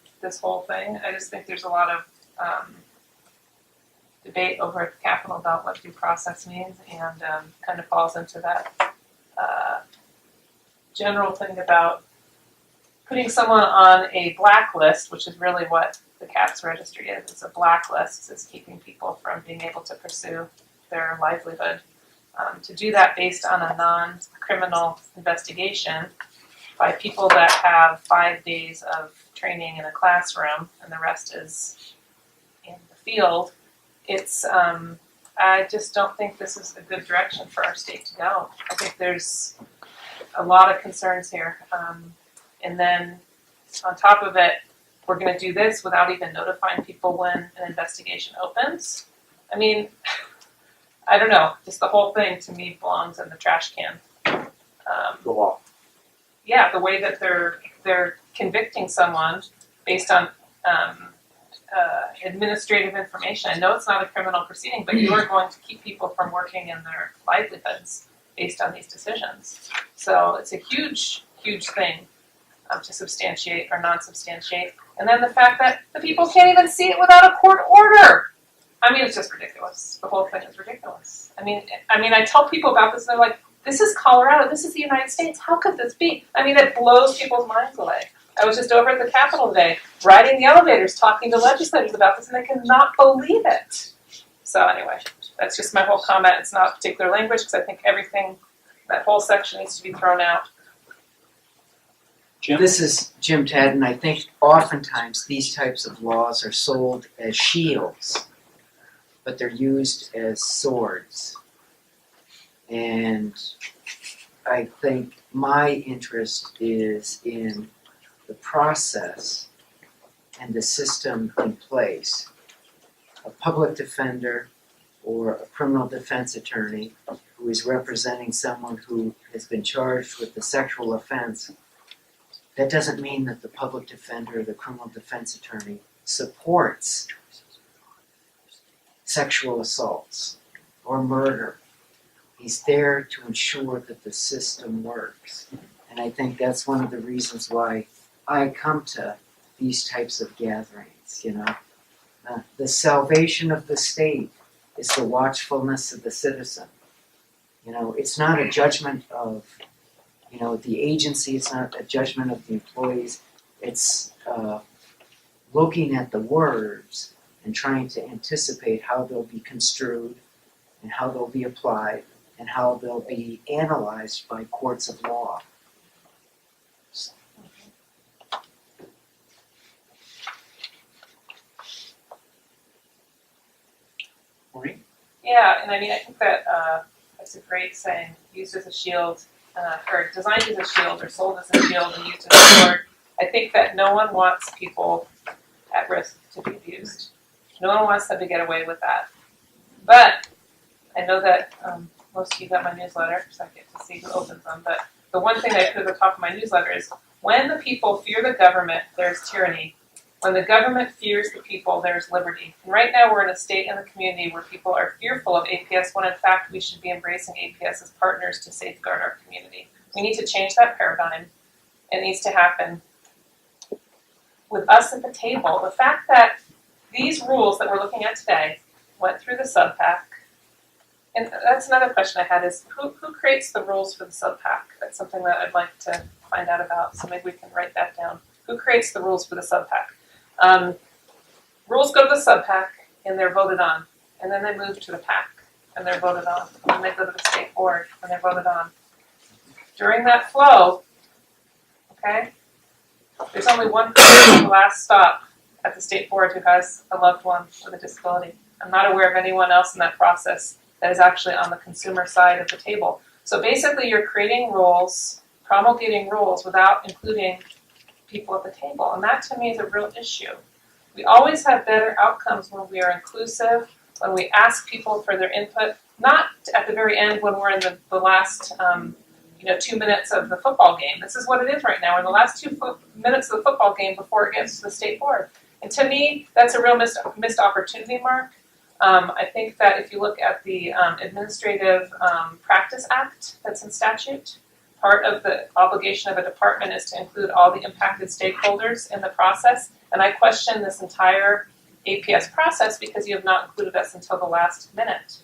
thing. I just think there's a lot of, debate over at the Capitol about what due process means and, kind of falls into that, general thing about putting someone on a blacklist, which is really what the CAPS registry is. It's a blacklist. It's keeping people from being able to pursue their livelihood. To do that based on a non-criminal investigation by people that have 5 days of training in a classroom and the rest is in the field, it's, I just don't think this is a good direction for our state to go. I think there's a lot of concerns here. And then on top of it, we're gonna do this without even notifying people when an investigation opens. I mean, I don't know, just the whole thing to me belongs in the trash can. The law. Yeah, the way that they're convicting someone based on administrative information. I know it's not a criminal proceeding, but you are going to keep people from working in their livelihoods based on these decisions. So it's a huge, huge thing to substantiate or non-substantiate. And then the fact that the people can't even see it without a court order. I mean, it's just ridiculous. The whole thing is ridiculous. I mean, I tell people about this and they're like, this is Colorado, this is the United States, how could this be? I mean, it blows people's minds away. I was just over at the Capitol today, riding the elevators, talking to legislators about this, and they cannot believe it. So anyway, that's just my whole comment. It's not particular language, because I think everything, that whole section needs to be thrown out. Jim? This is Jim Tadden. I think oftentimes these types of laws are sold as shields, but they're used as swords. And I think my interest is in the process and the system in place. A public defender or a criminal defense attorney who is representing someone who has been charged with a sexual offense, that doesn't mean that the public defender or the criminal defense attorney supports sexual assaults or murder. He's there to ensure that the system works. And I think that's one of the reasons why I come to these types of gatherings, you know. The salvation of the state is the watchfulness of the citizen. You know, it's not a judgment of, you know, the agency, it's not a judgment of the employees. It's looking at the words and trying to anticipate how they'll be construed and how they'll be applied and how they'll be analyzed by courts of law. Maureen? Yeah, and I mean, I think that that's a great saying, used as a shield, or designed as a shield, or sold as a shield and used as a sword. I think that no one wants people at risk to be abused. No one wants them to get away with that. But I know that most of you got my newsletter, so I get to see who opens them. But the one thing I put at the top of my newsletter is, when the people fear the government, there's tyranny. When the government fears the people, there's liberty. And right now we're in a state in the community where people are fearful of APS when in fact we should be embracing APS as partners to safeguard our community. We need to change that paradigm. It needs to happen with us at the table. The fact that these rules that we're looking at today went through the subpack, and that's another question I had is who creates the rules for the subpack? That's something that I'd like to find out about, so maybe we can write that down. Who creates the rules for the subpack? Rules go to the subpack and they're voted on, and then they move to the pack and they're voted on, and then they go to the state board and they're voted on. During that flow, okay, there's only one person at the last stop at the state board who has a loved one with a disability. I'm not aware of anyone else in that process that is actually on the consumer side of the table. So basically you're creating rules, promulgating rules without including people at the table, and that to me is a real issue. We always have better outcomes when we are inclusive, when we ask people for their input, not at the very end when we're in the last 2 minutes of the football game. This is what it is right now. We're in the last 2 minutes of the football game before it gets to the state board. And to me, that's a real missed opportunity, Mark. I think that if you look at the Administrative Practice Act that's in statute, part of the obligation of a department is to include all the impacted stakeholders in the process. And I question this entire APS process because you have not included us until the last minute.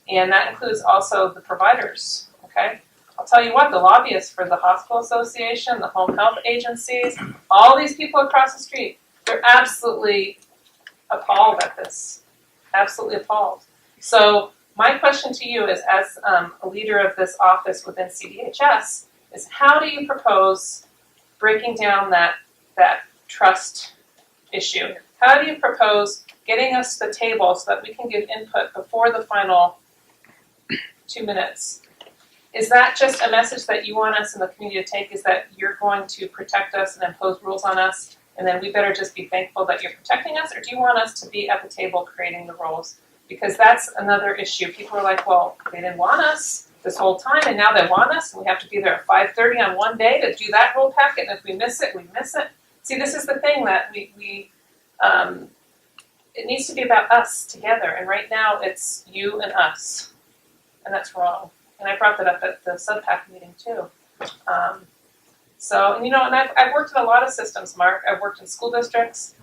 And that includes also the providers, okay? I'll tell you what, the lobbyists for the Hospital Association, the home health agencies, all these people across the street, they're absolutely appalled at this. Absolutely appalled. So my question to you is, as a leader of this office within CDHS, is how do you propose breaking down that trust issue? How do you propose getting us to the table so that we can give input before the final 2 minutes? Is that just a message that you want us in the community to take, is that you're going to protect us and impose rules on us, and then we better just be thankful that you're protecting us, or do you want us to be at the table creating the rules? Because that's another issue. People are like, well, they didn't want us this whole time, and now they want us, and we have to be there at 5:30 on one day to do that rule packet, and if we miss it, we miss it. See, this is the thing that it needs to be about us together, and right now it's you and us, and that's wrong. And I brought that up at the subpack meeting too. And I've worked in a lot of systems, Mark. I've worked in school districts.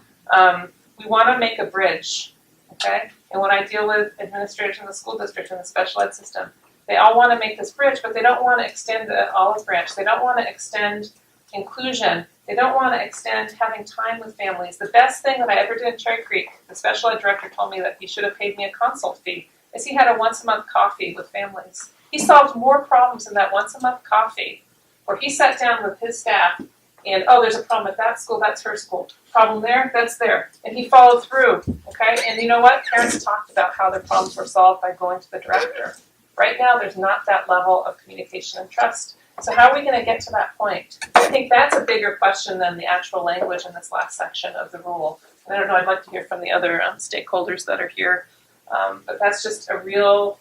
We want to make a bridge, okay? And when I deal with administration in the school district and the special ed system, they all want to make this bridge, but they don't want to extend the olive branch. They don't want to extend inclusion. They don't want to extend having time with families. The best thing that I ever did in Cherry Creek, the special ed director told me that he should have paid me a consult fee, is he had a once-a-month coffee with families. He solved more problems in that once-a-month coffee where he sat down with his staff and, oh, there's a problem at that school, that's her school. Problem there, that's there. And he followed through, okay? And you know what? Parents talked about how their problems were solved by going to the director. Right now, there's not that level of communication and trust. So how are we going to get to that point? I think that's a bigger question than the actual language in this last section of the rule. And I don't know, I'd like to hear from the other stakeholders that are here. But that's just a real,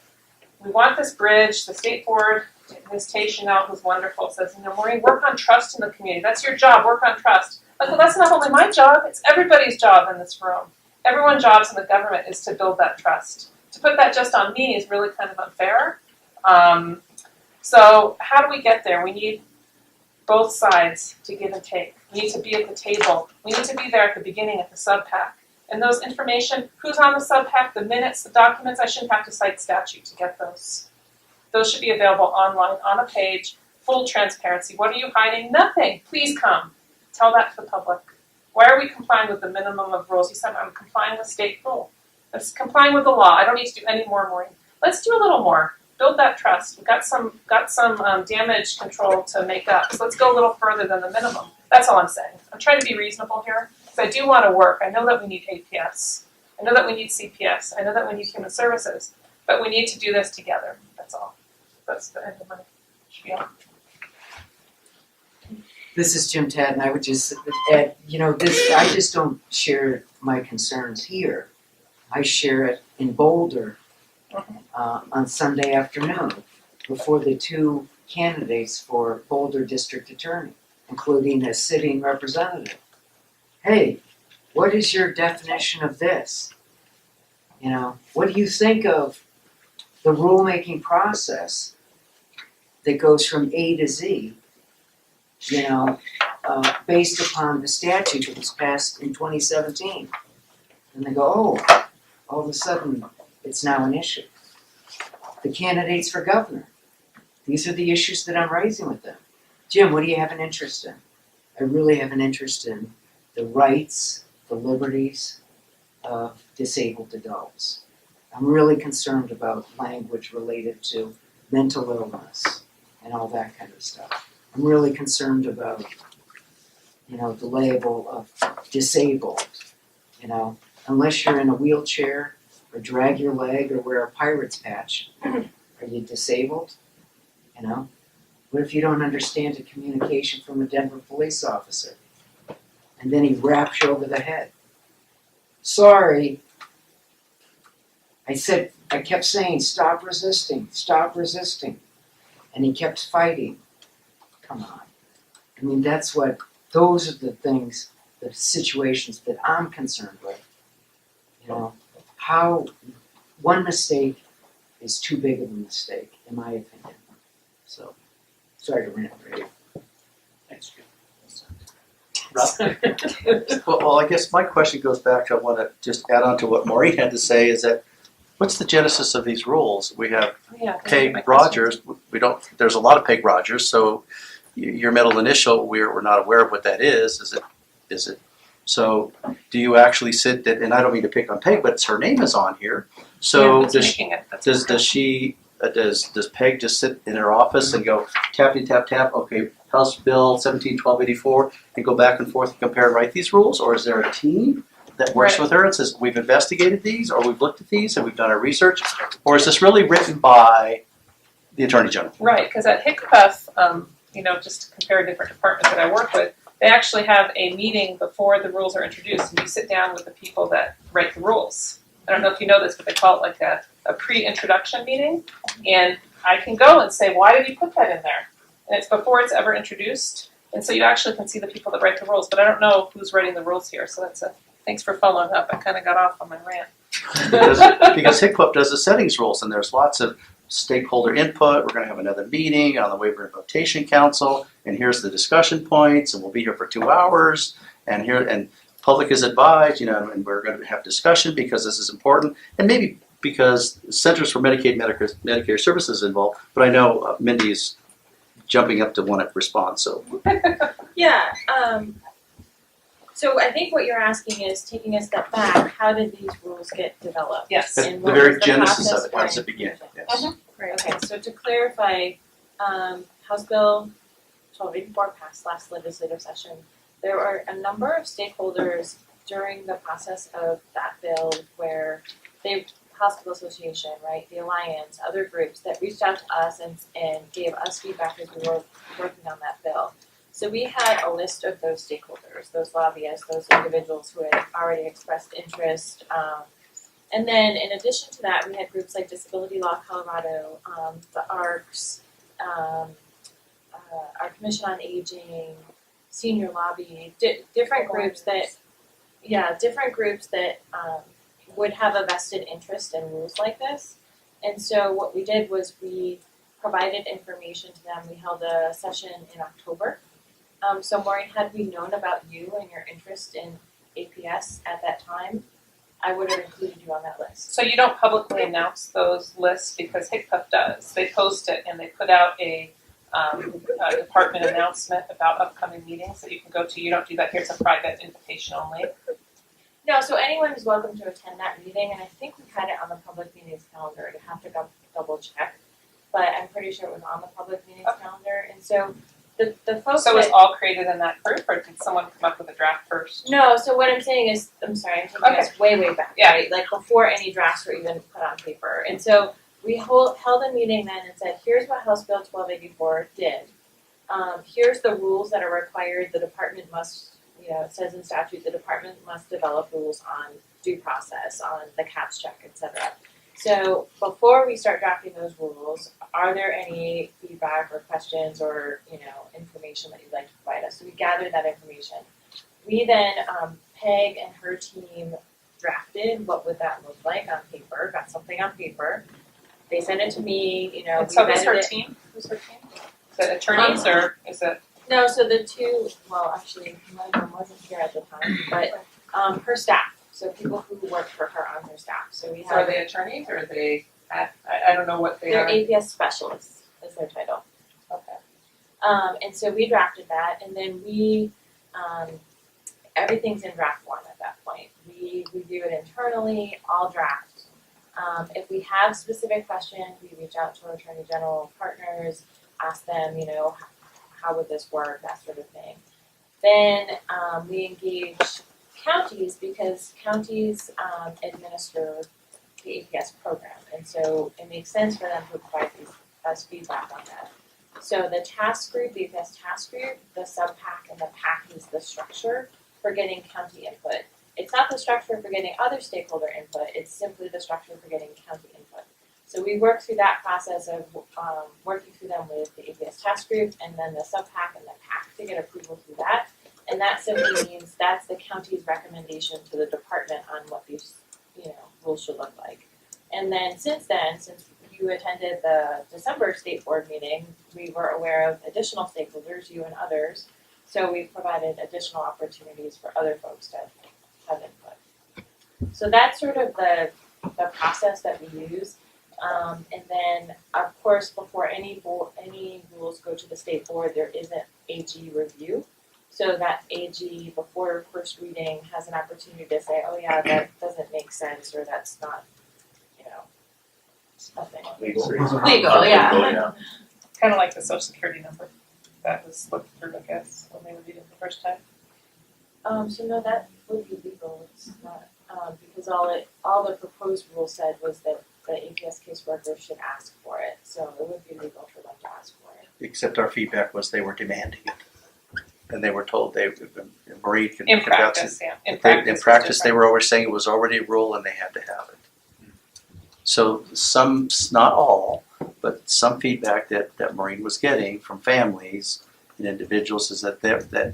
we want this bridge. The state board, Ms. Tationout, who's wonderful, says, Maureen, work on trust in the community. That's your job, work on trust. Like, well, that's not only my job, it's everybody's job in this room. Everyone's jobs in the government is to build that trust. To put that just on me is really kind of unfair. So how do we get there? We need both sides to give and take. We need to be at the table. We need to be there at the beginning at the subpack. And those information, who's on the subpack, the minutes, the documents, I shouldn't have to cite statute to get those. Those should be available online, on a page, full transparency. What are you hiding? Nothing. Please come. Tell that to the public. Why are we complying with the minimum of rules? You said I'm complying with state rule. That's complying with the law. I don't need to do any more, Maureen. Let's do a little more. Build that trust. We've got some damage control to make up. So let's go a little further than the minimum. That's all I'm saying. I'm trying to be reasonable here because I do want to work. I know that we need APS. I know that we need CPS. I know that we need human services. But we need to do this together. That's all. That's the end of my spiel. This is Jim Tadd, and I would just add, I just don't share my concerns here. I share it in Boulder on Sunday afternoon before the 2 candidates for Boulder District Attorney, including a sitting representative. Hey, what is your definition of this? You know, what do you think of the rulemaking process that goes from A to Z, you know, based upon the statute that was passed in 2017? And they go, oh, all of a sudden, it's now an issue. The candidates for governor, these are the issues that I'm raising with them. Jim, what do you have an interest in? I really have an interest in the rights, the liberties of disabled adults. I'm really concerned about language related to mental illness and all that kind of stuff. I'm really concerned about, you know, the label of disabled, you know, unless you're in a wheelchair or drag your leg or wear a pirate's patch, are you disabled? You know? What if you don't understand a communication from a Denver police officer? And then he raps you over the head. Sorry. I kept saying, stop resisting, stop resisting. And he kept fighting. Come on. I mean, those are the things, the situations that I'm concerned with. You know, how one mistake is too big of a mistake, in my opinion. So, sorry to rant, Ray. Thanks, Rob? Well, I guess my question goes back to, I want to just add on to what Maureen had to say, is that what's the genesis of these rules? We have Peg Rogers. We don't. There's a lot of Peg Rogers. So your middle initial, we're not aware of what that is. Is it? So do you actually sit? And I don't mean to pick on Peg, but her name is on here. So does Peg just sit in her office and go tappity tap tap? Okay, House Bill 171284, and go back and forth and compare and write these rules, or is there a team that works with her and says, we've investigated these, or we've looked at these, and we've done our research, or is this really written by the Attorney General? Right, because at HCPF, you know, just to compare different departments that I work with, they actually have a meeting before the rules are introduced, and you sit down with the people that write the rules. I don't know if you know this, but they call it like a pre-introduction meeting, and I can go and say, why did you put that in there? And it's before it's ever introduced, and so you actually can see the people that write the rules, but I don't know who's writing the rules here, so thanks for following up. I kind of got off on my rant. Because HCPF does the settings rules, and there's lots of stakeholder input. We're going to have another meeting on the Waiver and Votation Council, and here's the discussion points, and we'll be here for 2 hours, and public is advised, you know, and we're going to have discussion because this is important, and maybe because Centers for Medicaid Medicare Services is involved, but I know Mindy's jumping up to want to respond, so. Yeah, so I think what you're asking is, taking a step back, how did these rules get developed? Yes. And The what very was the genesis process of it, how does for it begin? inclusion? Yes. Right, okay, so to clarify, House Bill 1284 passed last legislative session. There were a number of stakeholders during the process of that bill where Hospital Association, right, the Alliance, other groups that reached out to us and gave us feedback as we were working on that bill. So we had a list of those stakeholders, those lobbyists, those individuals who had already expressed interest. And then in addition to that, we had groups like Disability Law Colorado, the ARCS, our Commission on Aging, Senior Lobby, different groups that would have a vested interest in rules like this. And so what we did was we provided information to them. We held a session in October. So Maureen, had we known about you and your interest in APS at that time, I would have included you on that list. So you don't publicly announce those lists because HCPF does. They post it and they put out a department announcement about upcoming meetings that you can go to. You don't do that here. It's a private invitation only. No, so anyone is welcome to attend that meeting, and I think we had it on the public meetings calendar. I'd have to double check, but I'm pretty sure it was on the public meetings calendar. And so the folks So it was all created in that group, or did someone come up with a draft first? No, so what I'm saying is, I'm sorry, I'm taking us way back, Yeah. right? Like before any drafts were even put on paper. And so we held a meeting then and said, here's what House Bill 1284 did. Here's the rules that are required. The department must, it says in statute, the department must develop rules on due process, on the CAPS check, et cetera. So before we start drafting those rules, are there any feedback or questions or, information that you'd like to provide us? So we gathered that information. We then Peg and her team drafted what would that look like on paper, got something on paper. They sent it to me, you know, And so we who's her vetted it. team? Who's her team? Is it attorneys or is it? No, so the two, well, actually, one of them wasn't here at the time, but her staff, so people who work for her on her staff. So we So are have, they attorneys or are they, I don't know what they they're are. APS specialists is their title. Okay. And so we drafted that, and then we, everything's in draft form at that point. We review it internally, all draft. If we have specific questions, we reach out to our Attorney General partners, ask them, you know, how would this work, that sort of thing. Then we engage counties because counties administer the APS program, and so it makes sense for them to provide us feedback on that. So the task group, the APS task group, the sub-PAC, and the PAC is the structure for getting county input. It's not the structure for getting other stakeholder input, it's simply the structure for getting county input. So we work through that process of working through them with the APS task group and then the sub-PAC and the PAC to get approval through that. And that simply means that's the county's recommendation to the department on what these, you know, rules should look like. And then, since you attended the December state board meeting, we were aware of additional stakeholders, you and others. So we provided additional opportunities for other folks to have input. So that's sort of the process that we use. And then, of course, before any rules go to the state board, there is an AG review. So that AG, before first reading, has an opportunity to say, oh yeah, that doesn't make sense, or that's not, you know, nothing. Legal. Legal, yeah. Kind of like the social security number that was looked through, I guess, when they reviewed it the first time. So no, that would be legal, it's not, because all the proposed rule said was that the APS caseworker should ask for it, so it would be legal for them to ask for it. Except our feedback was they were demanding it. And they were told Marie could. In practice, yeah. In practice, they were always saying it was already a rule and they had to have it. So some, not all, but some feedback that Maureen was getting from families and individuals is that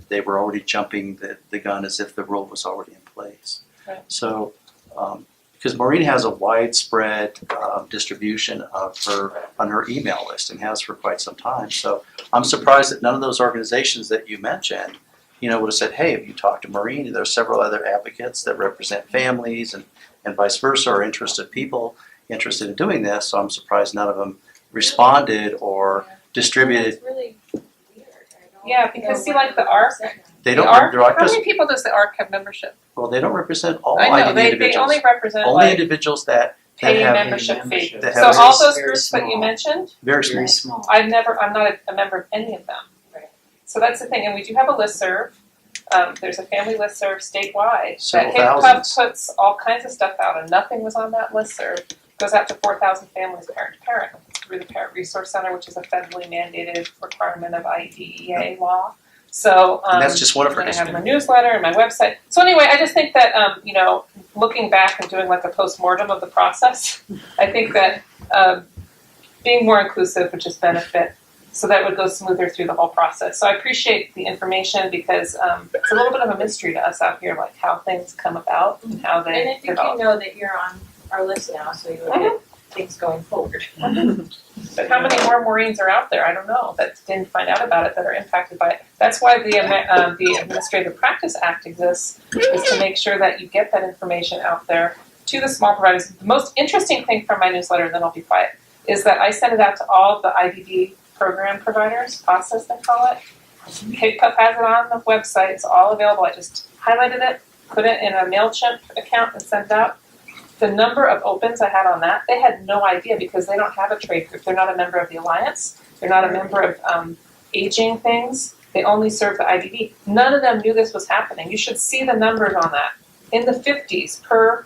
they were already jumping the gun as if the rule was already in place. Right. So, because Maureen has a widespread distribution of on her email list and has for quite some time. So I'm surprised that none of those organizations that you mentioned, you know, would have said, hey, have you talked to Maureen? There are several other advocates that represent families and vice versa, or interested people interested in doing this. So I'm surprised none of them responded or distributed. It's really weird, I don't Yeah, because know see, what like the ARC, They the don't. ARC, They're not how just, many people does the ARC have membership? well, they don't represent all I know, IDD they individuals. only represent Only like individuals that pay have membership fee. that So have all those very groups that you small. mentioned, very small. Very small. I'm not a member of any of them. Right. So that's the thing, and we do have a listserv. There's a family listserv statewide Several that HIPCUP thousands. puts all kinds of stuff out, and nothing was on that listserv. It goes out to 4,000 families, parent to parent, through the Parent Resource Center, which is a federally mandated requirement of IDEA law. So, And that's just one of her and I have my newsletter and my website. So anyway, I just think that, you know, looking back and doing like a post-mortem of the process, I think that being more inclusive would just benefit, so that would go smoother through the whole process. So I appreciate the information because it's a little bit of a mystery to us out here, like how things come about and how And they I think develop. you know that you're on our list now, so you'll get things going forward. But how many more Maureen's are out there? I don't know, that didn't find out about it, that are impacted by it. That's why the Administrative Practice Act exists, is to make sure that you get that information out there to the small providers. The most interesting thing from my newsletter, and then I'll be quiet, is that I send it out to all the IDD program providers, process they call it. HIPCUP has it on the website, it's all available. I just highlighted it, put it in a MailChimp account and sent it out. The number of opens I had on that, they had no idea because they don't have a trade group. They're not a member of the Alliance. They're not a member of aging things. They only serve the IDD. None of them knew this was happening. You should see the numbers on that. In the 50s per,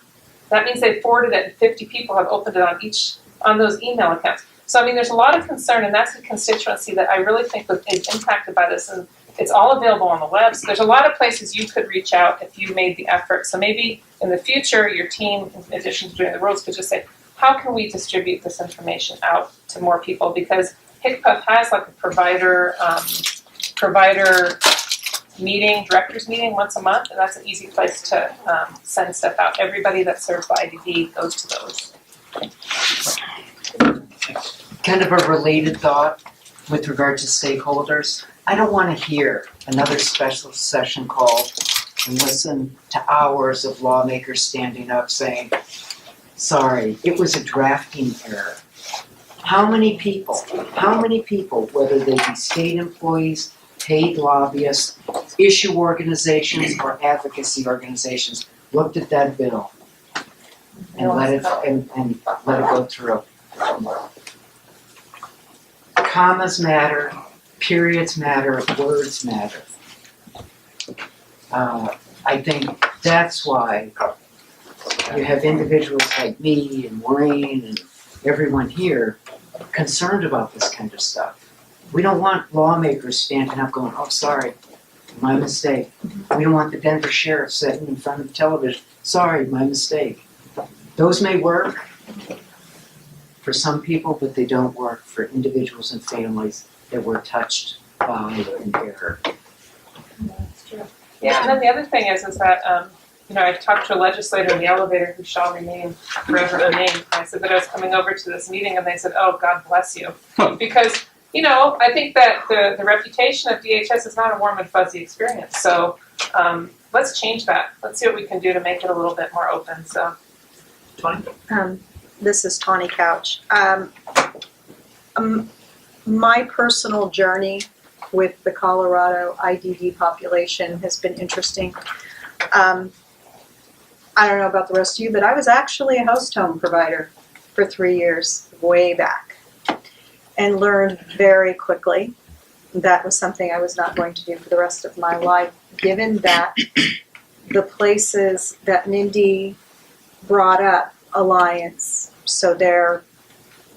that means they forwarded it and 50 people have opened it on those email accounts. So I mean, there's a lot of concern, and that's a constituency that I really think is impacted by this, and it's all available on the web. So there's a lot of places you could reach out if you made the effort. So maybe in the future, your team, in addition to doing the rules, could just say, how can we distribute this information out to more people? Because HIPCUP has like a provider meeting, directors meeting once a month, and that's an easy place to send stuff out. Everybody that's served by IDD goes to those. Kind of a related thought with regard to stakeholders. I don't want to hear another special session called and listen to hours of lawmakers standing up saying, sorry, it was a drafting error. How many people, whether they be state employees, paid lobbyists, issue organizations, or advocacy organizations, looked at that bill and let it go through? Commas matter, periods matter, words matter. I think that's why you have individuals like me and Maureen and everyone here concerned about this kind of stuff. We don't want lawmakers standing up going, oh, sorry, my mistake. We don't want the Denver sheriff sitting in front of the television, sorry, my mistake. Those may work for some people, but they don't work for individuals and families that were touched by an error. That's true. Yeah, and then the other thing is that I talked to a legislator in the elevator who shall remain forever unnamed. I said that I was coming over to this meeting, and they said, "Oh, God bless you," because I think that the reputation of DHS is not a warm and fuzzy experience. So let's change that. Let's see what we can do to make it a little bit more open. So, Tony. This is Tawny Couch. My personal journey with the Colorado IDD population has been interesting. I don't know about the rest of you, but I was actually a host home provider for 3 years, way back, and learned very quickly that was something I was not going to do for the rest of my life, given that the places that Mindy brought up, Alliance, so they're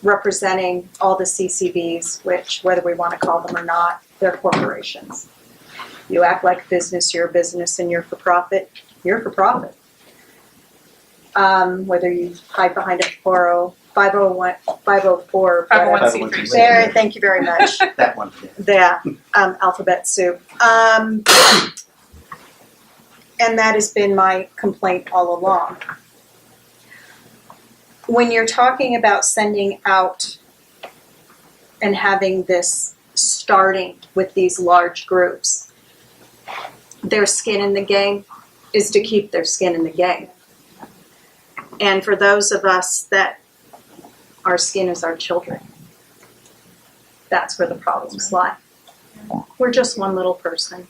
representing all the CCBs, which, whether we want to call them or not, they're corporations. You act like a business, you're a business, and you're for profit, you're for profit. Whether you hide behind a 504, 501c3. There, thank you very much. That one. That alphabet soup. And that has been my complaint all along. When you're talking about sending out and having this starting with these large groups, their skin in the game is to keep their skin in the game. And for those of us that our skin is our children, that's where the problems lie. We're just one little person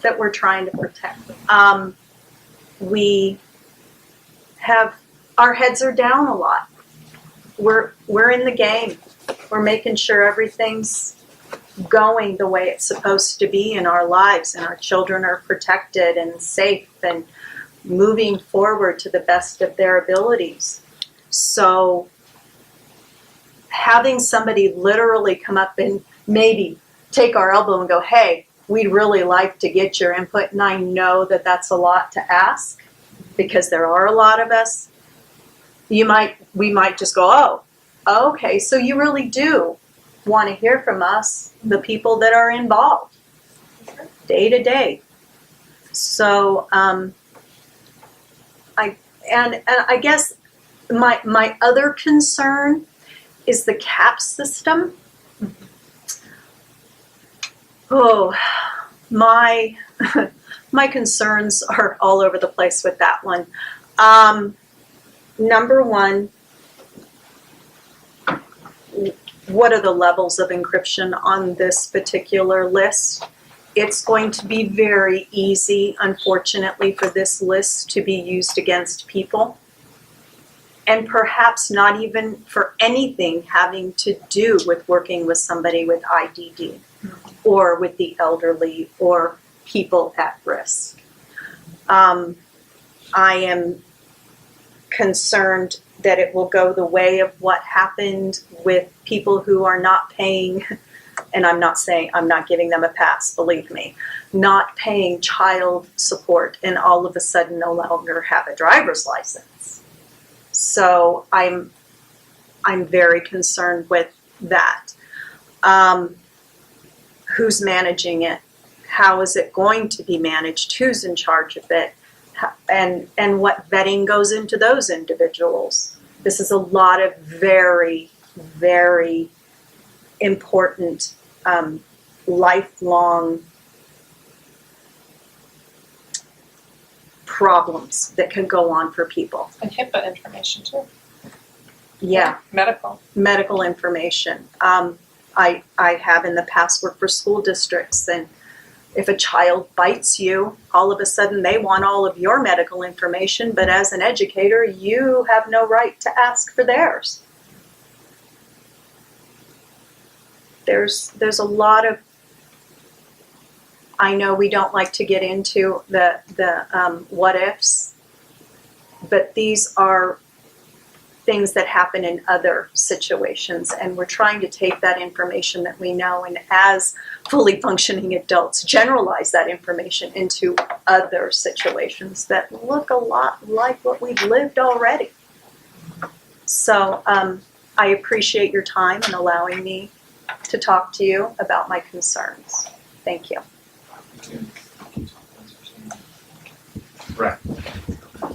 that we're trying to protect. We have, our heads are down a lot. We're in the game. We're making sure everything's going the way it's supposed to be in our lives, and our children are protected and safe and moving forward to the best of their abilities. So having somebody literally come up and maybe take our elbow and go, hey, we'd really like to get your input, and I know that that's a lot to ask because there are a lot of us. We might just go, oh, okay, so you really do want to hear from us, the people that are involved day to day. So I guess my other concern is the cap system. Oh, my concerns are all over the place with that one. Number one, what are the levels of encryption on this particular list? It's going to be very easy, unfortunately, for this list to be used against people, and perhaps not even for anything having to do with working with somebody with IDD or with the elderly or people at risk. I am concerned that it will go the way of what happened with people who are not paying, and I'm not giving them a pass, believe me, not paying child support and all of a sudden no longer have a driver's license. So I'm very concerned with that. Who's managing it? How is it going to be managed? Who's in charge of it? And what vetting goes into those individuals? This is a lot of very, very important lifelong problems that can go on for people. And HIPAA information too. Yeah, Medical information. I have in the past worked for school districts, and if a child bites you, all of a sudden they want all of your medical information, but as an educator, you have no right to ask for theirs. There's a lot of, I know we don't like to get into the what ifs, but these are things that happen in other situations, and we're trying to take that information that we know and as fully functioning adults generalize that information into other situations that look a lot like what we've lived already. So I appreciate your time and allowing me to talk to you about my concerns. Thank you. Right.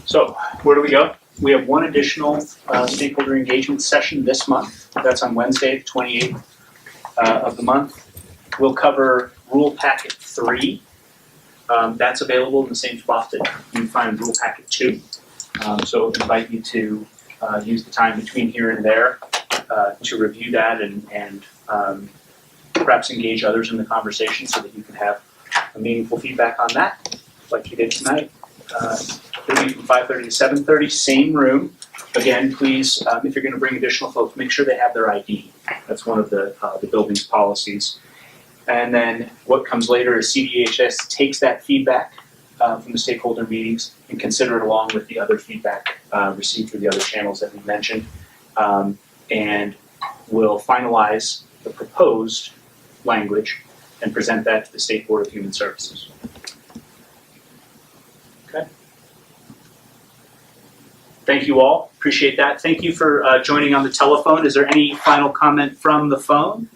So where do we go? We have one additional stakeholder engagement session this month. That's on Wednesday, the 28th of the month. We'll cover Rule Packet 3. That's available in the same spot that you find Rule Packet 2. So I invite you to use the time between here and there to review that and perhaps engage others in the conversation so that you can have a meaningful feedback on that, like you did tonight. It'll be from 5:30 to 7:30, same room. Again, please, if you're going to bring additional folks, make sure they have their ID. That's one of the building's policies. And then what comes later is CDHS takes that feedback from the stakeholder meetings and consider it along with the other feedback received through the other channels that we mentioned, and will finalize the proposed language and present that to the State Board of Human Services. Okay. Thank you all. Appreciate that. Thank you for joining on the telephone. Is there any final comment from the phone?